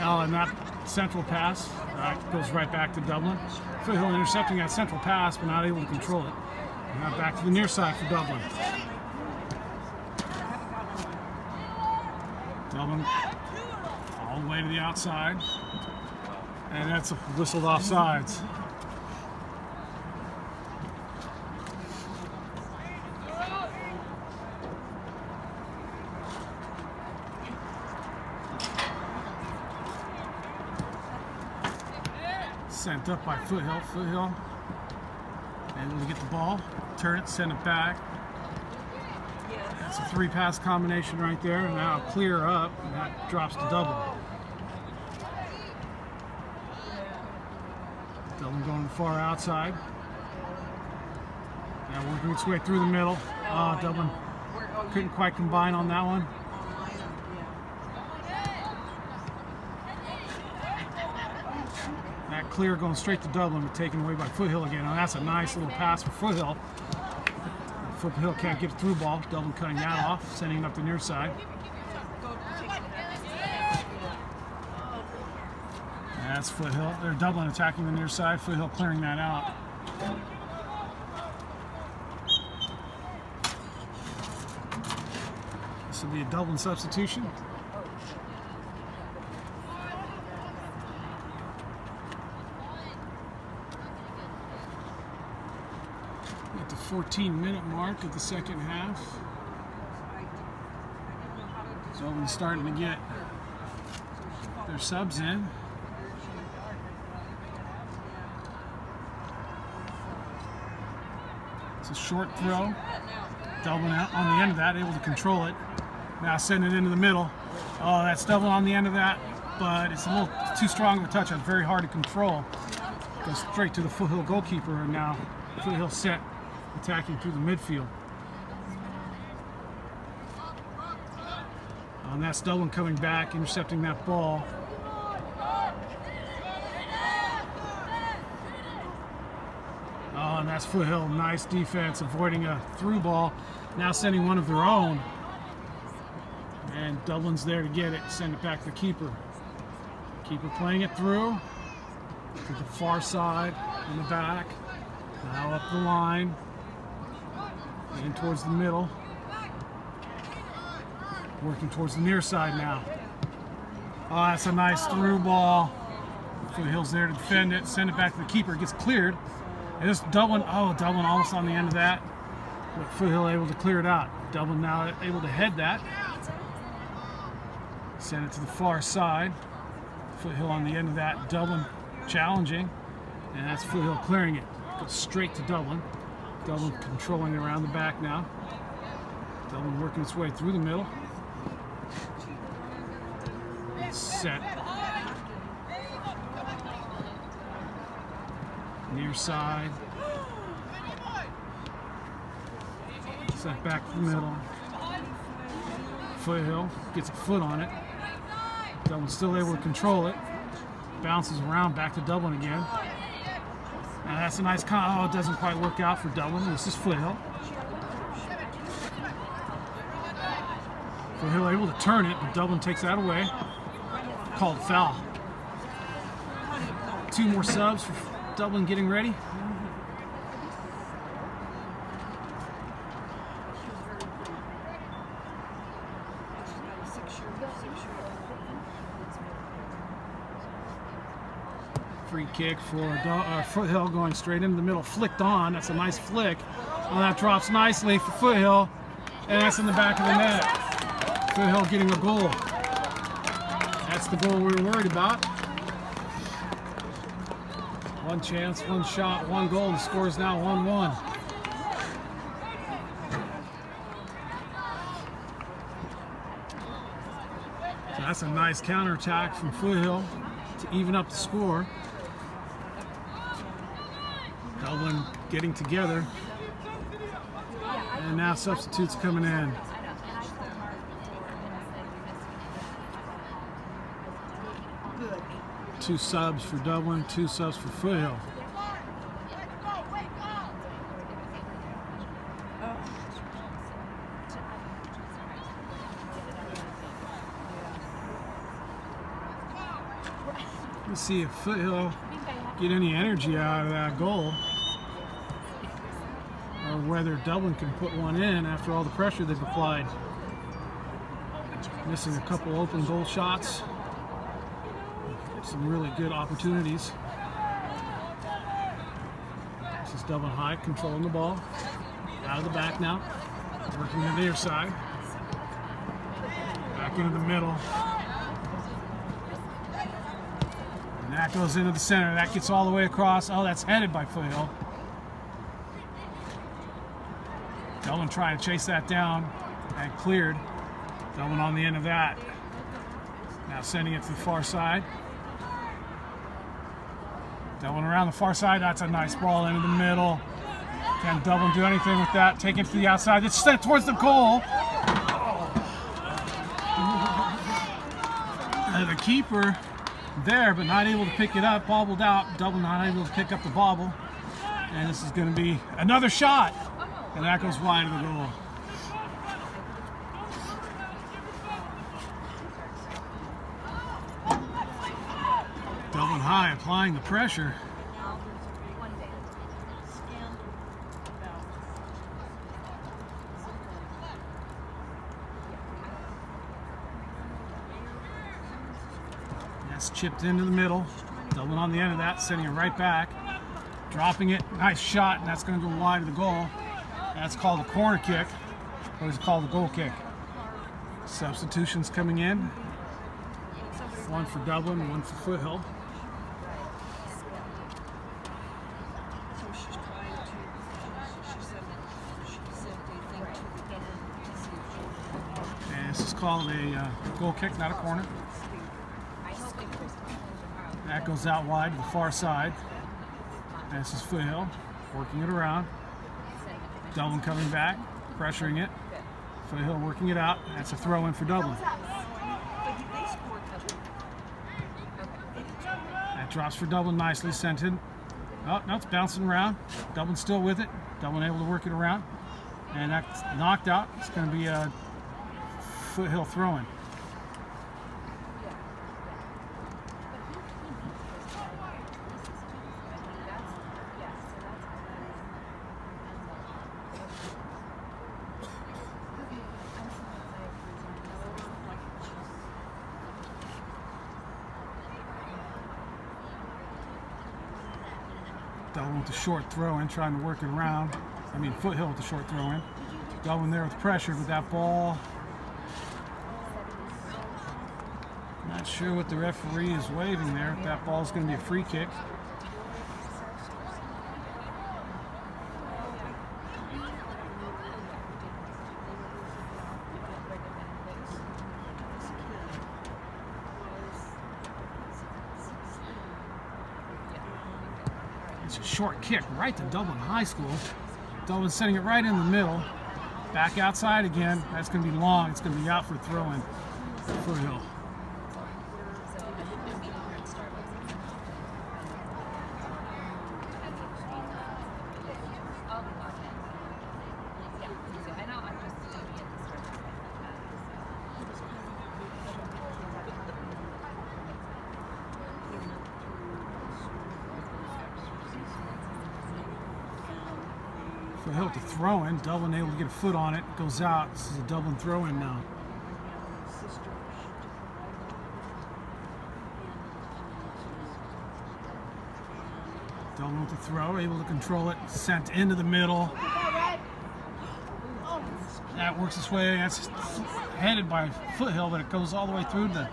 Oh, and that central pass goes right back to Dublin. Foothill intercepting that central pass, but not able to control it. Now back to the near side for Dublin. Dublin all the way to the outside. And that's whistled offsides. Sent up by Foothill. Foothill able to get the ball, turn it, send it back. That's a 3-pass combination right there. And now clear up, and that drops to Dublin. Dublin going far outside. Now working its way through the middle. Dublin couldn't quite combine on that one. That clear going straight to Dublin, but taken away by Foothill again. Now that's a nice little pass for Foothill. Foothill can't get a through ball. Dublin cutting that off, sending it up the near side. That's Foothill. They're Dublin attacking the near side. Foothill clearing that out. This will be a Dublin substitution. At the 14-minute mark of the second half. Dublin's starting to get their subs in. It's a short throw. Dublin out on the end of that, able to control it. Now send it into the middle. Oh, that's Dublin on the end of that, but it's a little too strong of a touch. It's very hard to control. Goes straight to the Foothill goalkeeper, and now Foothill set attacking through the midfield. And that's Dublin coming back, intercepting that ball. Oh, and that's Foothill. Nice defense, avoiding a through ball. Now sending one of their own. And Dublin's there to get it, send it back to the keeper. Keeper playing it through to the far side in the back. Now up the line. In towards the middle. Working towards the near side now. Oh, that's a nice through ball. Foothill's there to defend it, send it back to the keeper. It gets cleared. And this Dublin almost on the end of that. But Foothill able to clear it out. Dublin now able to head that. Send it to the far side. Foothill on the end of that. Dublin challenging. And that's Foothill clearing it. Goes straight to Dublin. Dublin controlling around the back now. Dublin working its way through the middle. Set. Near side. Set back to the middle. Foothill gets a foot on it. Dublin's still able to control it. Bounces around back to Dublin again. Now that's a nice it doesn't quite work out for Dublin. This is Foothill. Foothill able to turn it, but Dublin takes that away. Called foul. 2 more subs for Dublin getting ready. Free kick for Foothill going straight into the middle. Flicked on. That's a nice flick. Well, that drops nicely for Foothill. And that's in the back of the net. Foothill getting a goal. That's the goal we were worried about. 1 chance, 1 shot, 1 goal. The score is now 1-1. So that's a nice counterattack from Foothill to even up the score. Dublin getting together. And now substitutes coming in. Good. 2 subs for Dublin, 2 subs for Foothill. Let's see if Foothill get any energy out of that goal, or whether Dublin can put one in after all the pressure they've applied. Missing a couple open goal shots. Some really good opportunities. This is Dublin High controlling the ball. Out of the back now. Working to the near side. Back into the middle. And that goes into the center. That gets all the way across. Oh, that's headed by Foothill. Dublin trying to chase that down and cleared. Dublin on the end of that. Now sending it to the far side. Dublin around the far side. That's a nice ball into the middle. Can Dublin do anything with that? Take it to the outside. It's sent towards the goal. The keeper there, but not able to pick it up. Bobbled out. Dublin not able to pick up the bobble. And this is going to be another shot. And that goes wide of the goal. Dublin High applying the pressure. That's chipped into the middle. Dublin on the end of that, sending it right back. Dropping it. Nice shot, and that's going to go wide of the goal. That's called a corner kick, or is it called a goal kick? Substitutions coming in. One for Dublin, one for Foothill. So she's trying to, she said they think to the government to see if And this is called a goal kick, not a corner. That goes out wide to the far side. And this is Foothill working it around. Dublin coming back, pressuring it. Foothill working it out. That's a throw in for Dublin. That drops for Dublin nicely, sent in. Oh, no, it's bouncing around. Dublin's still with it. Dublin able to work it around. And that's knocked out. It's going to be a Foothill throw-in. Dublin with the short throw in, trying to work it around. I mean, Foothill with the short throw in. Dublin there with pressure, but that ball. Not sure what the referee is waving there. That ball is going to be a free kick. It's a short kick right to Dublin High School. Dublin sending it right in the middle. Back outside again. That's going to be long. It's going to be out for a throw-in for Foothill. Foothill to throw in. Dublin able to get a foot on it. Goes out. This is a Dublin throw in now. Dublin with the throw, able to control it. Sent into the middle. That works its way. That's headed by Foothill, but it goes all the way through the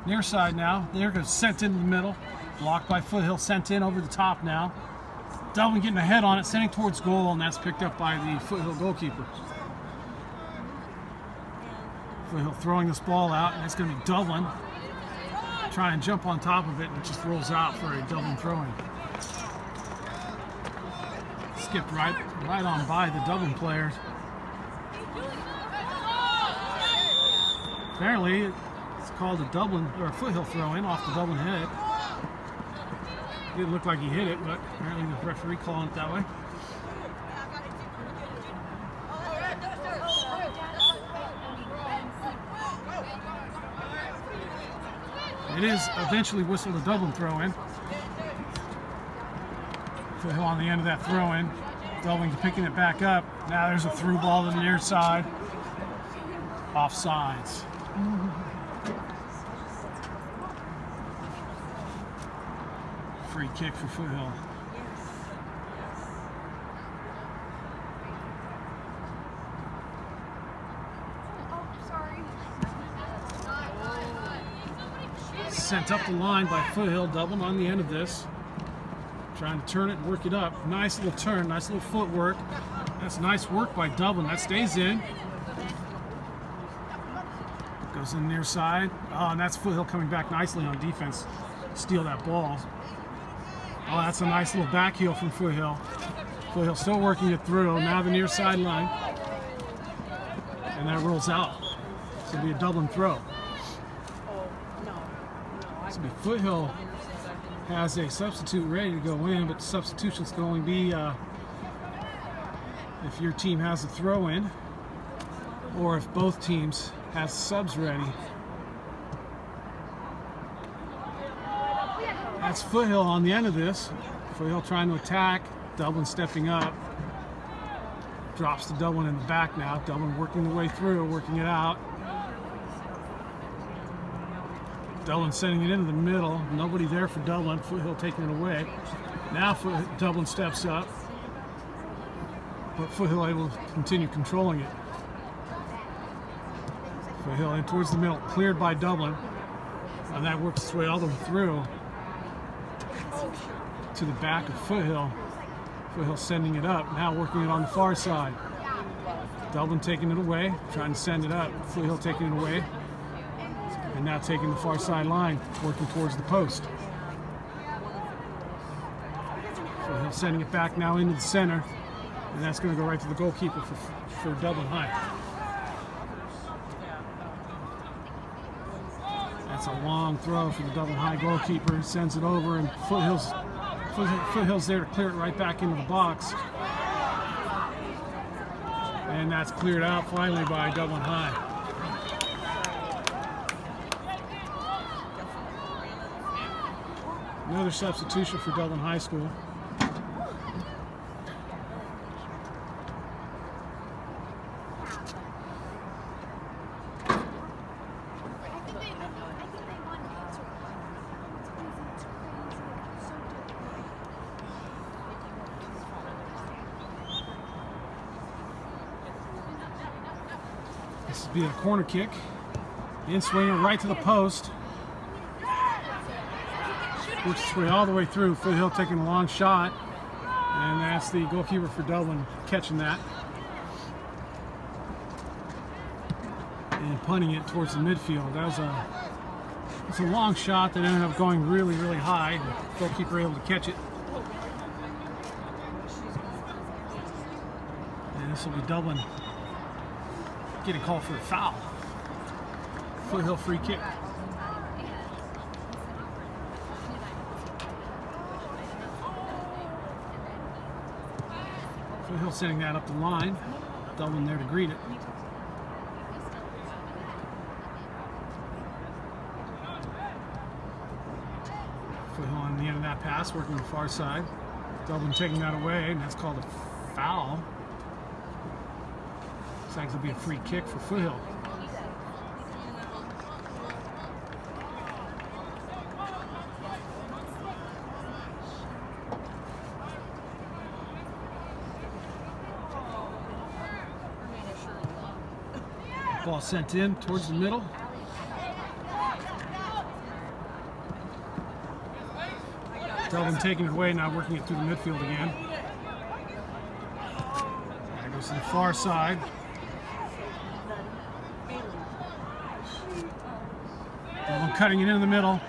near side now. There goes sent into the middle. Blocked by Foothill. Sent in over the top now. Dublin getting a head on it, sending towards goal, and that's picked up by the Foothill goalkeeper. Foothill throwing this ball out, and it's going to be Dublin. Try and jump on top of it, and it just rolls out for a Dublin throw-in. Skipped right on by the Dublin players. Apparently, it's called a Dublin or a Foothill throw-in off the Dublin head. Didn't look like he hit it, but apparently the referee calling it that way. It is eventually whistled a Dublin throw in. Foothill on the end of that throw in. Dublin picking it back up. Now there's a through ball to the near side. Offsides. Free kick for Foothill. Oh, sorry. Sent up the line by Foothill. Dublin on the end of this. Trying to turn it and work it up. Nice little turn, nice little footwork. That's nice work by Dublin. That stays in. Goes in near side. Oh, and that's Foothill coming back nicely on defense. Steal that ball. Oh, that's a nice little back heel from Foothill. Foothill still working it through. Now the near sideline. And that rolls out. It's going to be a Dublin throw. It's going to be Foothill has a substitute ready to go in, but the substitutions can only be if your team has a throw in or if both teams have subs ready. That's Foothill on the end of this. Foothill trying to attack. Dublin stepping up. Drops to Dublin in the back now. Dublin working the way through, working it out. Dublin sending it into the middle. Nobody there for Dublin. Foothill taking it away. Now Dublin steps up. But Foothill able to continue controlling it. Foothill in towards the middle. Cleared by Dublin. And that works its way all the way through to the back of Foothill. Foothill sending it up. Now working it on the far side. Dublin taking it away. Trying to send it up. Foothill taking it away. And now taking the far side line, working towards the post. Foothill sending it back now into the center, and that's going to go right to the goalkeeper for Dublin High. That's a long throw for the Dublin High goalkeeper. He sends it over, and Foothill's there to clear it right back into the box. And that's cleared out finally by Dublin High. Another substitution for Dublin High School. This will be a corner kick. In swinging right to the post. Works its way all the way through. Foothill taking a long shot. And that's the goalkeeper for Dublin catching that. And punting it towards the midfield. That was a long shot that ended up going really, really high. The goalkeeper able to catch it. And this will be Dublin getting called for a foul. Foothill free kick. Foothill sending that up the line. Dublin there to greet it. Foothill on the end of that pass, working the far side. Dublin taking that away, and that's called a foul. Looks like it'll be a free kick for Foothill. Ball sent in towards the middle. Dublin taking it away, now working it through the midfield again. That goes to the far side. Dublin cutting it in the middle.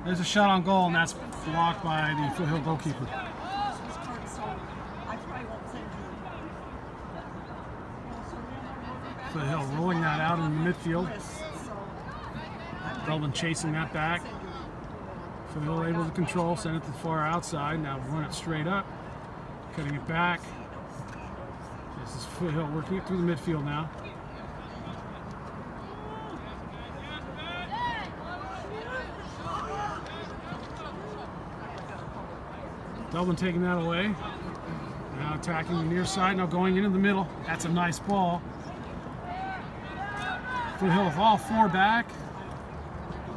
There's a shot on goal, and that's blocked by the Foothill goalkeeper. Foothill rolling that out in the midfield. Dublin chasing that back. Foothill able to control, send it to the far outside. Now run it straight up, cutting it back. This is Foothill working it through the midfield now. Dublin taking that away. Now attacking the near side. Now going into the middle. That's a nice ball. Foothill with all four back.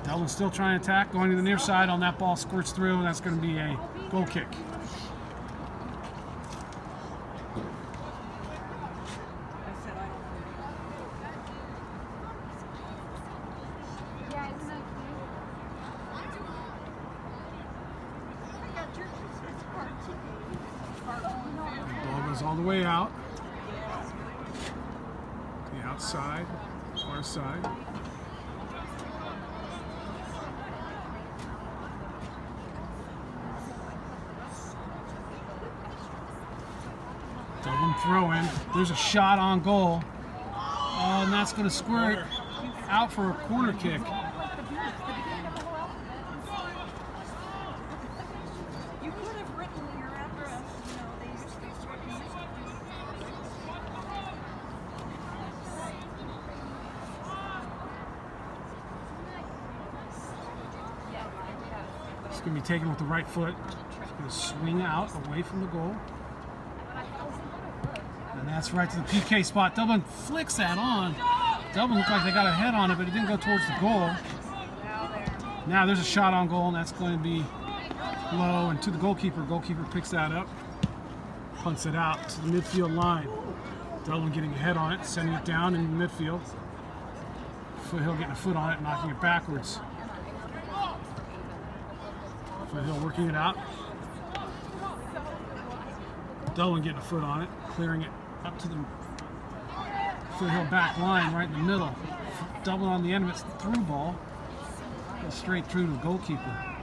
Dublin still trying to attack. Going to the near side on that ball. Squirts through, and that's going to be a goal kick. Yeah, isn't that Ball goes all the way out. The outside, far side. Dublin throw in. There's a shot on goal. Oh, and that's going to squirt out for a corner kick. You could have written your address, you know, they used to It's going to be taken with the right foot. It's going to swing out away from the goal. And that's right to the PK spot. Dublin flicks that on. Dublin looked like they got a head on it, but it didn't go towards the goal. Now there's a shot on goal, and that's going to be low and to the goalkeeper. Goalkeeper picks that up, punts it out to the midfield line. Dublin getting a head on it, sending it down in the midfield. Foothill getting a foot on it, knocking it backwards. Foothill working it out. Dublin getting a foot on it, clearing it up to the Foothill back line right in the middle. Dublin on the end of its through ball. Goes straight through to the goalkeeper.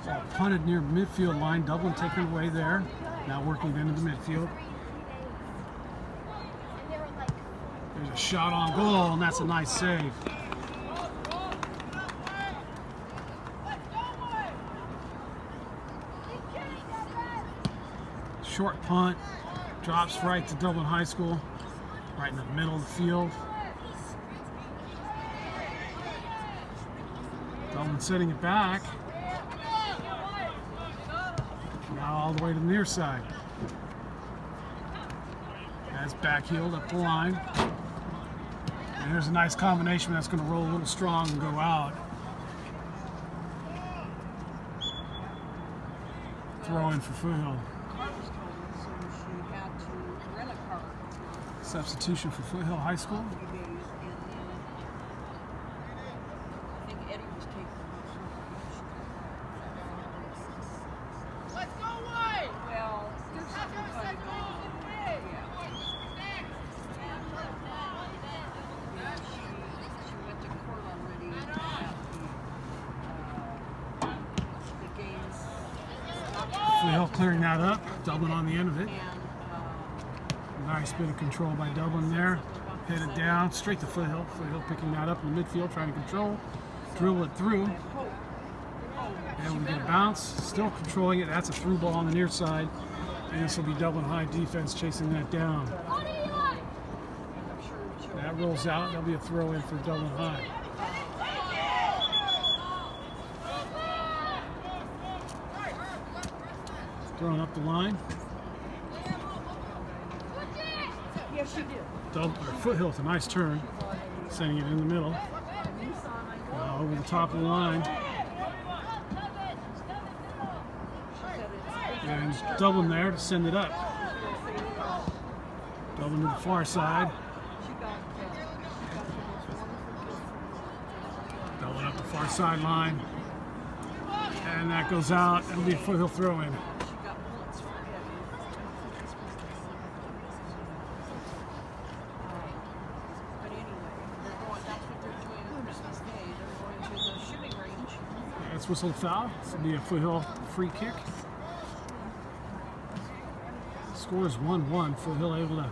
Ball punted near midfield line. Dublin taking it away there. Now working it into the midfield. There's a shot on goal, and that's a nice save. Short punt, drops right to Dublin High School, right in the middle of the field. Dublin setting it back. Now all the way to the near side. That's backheeled up the line. And there's a nice combination that's going to roll a little strong and go out. Throw in for Foothill. Substitution for Foothill High School. Foothill clearing that up. Dublin on the end of it. Nice bit of control by Dublin there. Headed down, straight to Foothill. Foothill picking that up in the midfield, trying to control. Dribble it through. Able to get a bounce. Still controlling it. That's a through ball on the near side. And this will be Dublin High defense chasing that down. That rolls out. That'll be a throw in for Dublin High. Throwing up the line. Yes, you did. Foothill with a nice turn, sending it in the middle. Over the top of the line. And Dublin there to send it up. Dublin to the far side. Dublin up the far sideline. And that goes out. It'll be a Foothill throw in. That's whistled foul. This will be a Foothill free kick. Score is 1-1. Foothill able to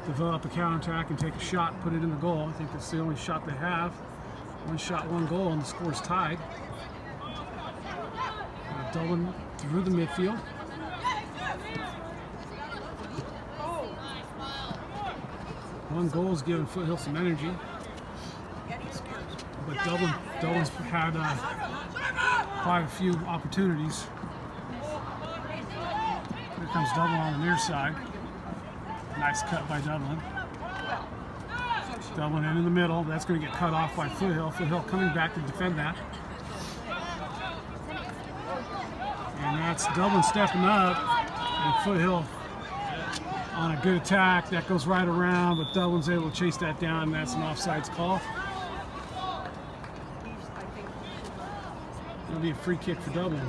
develop a counterattack and take a shot, put it in the goal. I think that's the only shot they have. One shot, one goal, and the score's tied. Dublin through the midfield. One goal is giving Foothill some energy, but Dublin's had quite a few opportunities. Here comes Dublin on the near side. Nice cut by Dublin. Dublin in the middle. That's going to get cut off by Foothill. Foothill coming back to defend that. And that's Dublin stepping up. And Foothill on a good attack. That goes right around, but Dublin's able to chase that down. And that's an offsides call. It'll be a free kick for Dublin.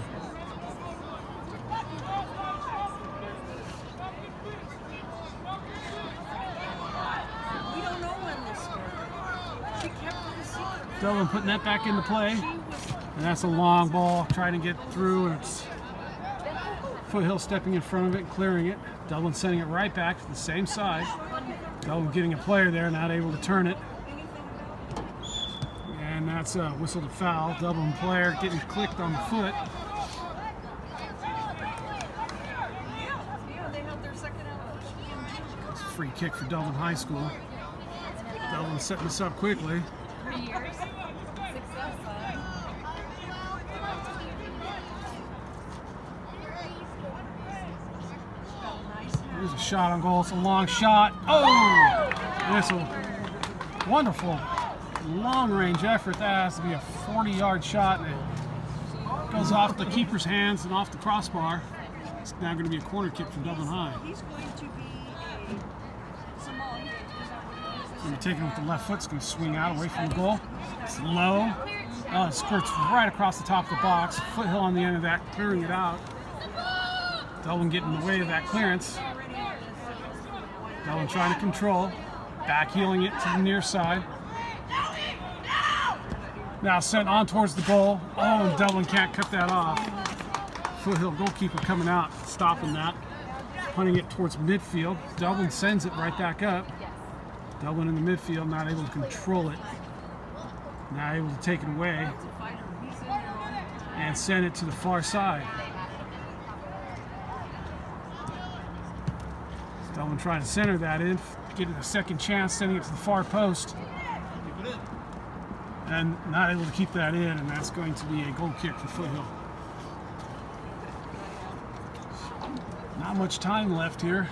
Dublin putting that back into play, and that's a long ball trying to get through, and it's Foothill stepping in front of it, clearing it. Dublin sending it right back to the same side. Dublin getting a player there, not able to turn it, and that's a whistle to foul. Dublin player getting clicked on the foot. It's a free kick for Dublin High School. Dublin setting this up quickly. 3 years. Success. There's a shot on goal. It's a long shot. Oh! It's a wonderful long-range effort. That has to be a 40-yard shot. And it goes off the keeper's hands and off the crossbar. It's now going to be a corner kick from Dublin High. He's going to be a Samoan. Going to be taken with the left foot. It's going to swing out away from the goal. It's low. Oh, it skirts right across the top of the box. Foothill on the end of that, clearing it out. Dublin getting in the way of that clearance. Dublin trying to control. Back heeling it to the near side. Now sent on towards the goal. Oh, and Dublin can't cut that off. Foothill goalkeeper coming out, stopping that. Punting it towards midfield. Dublin sends it right back up. Dublin in the midfield, not able to control it. Now able to take it away and send it to the far side. Dublin trying to center that in, getting a second chance, sending it to the far post. And not able to keep that in, and that's going to be a goal kick for Foothill. Not much time left here.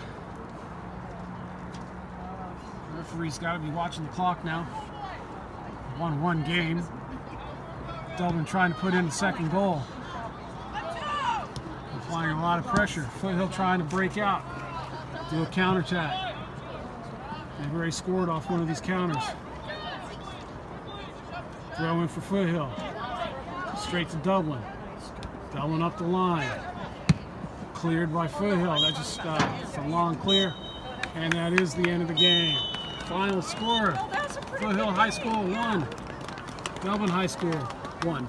The referee's got to be watching the clock now. 1-1 game. Dublin trying to put in the second goal. Applying a lot of pressure. Foothill trying to break out. Do a counterattack. They've already scored off one of these counters. Throw in for Foothill. Straight to Dublin. Dublin up the line. Cleared by Foothill. That just it's a long clear. And that is the end of the game. Final score. Foothill High School 1. Dublin High School 1.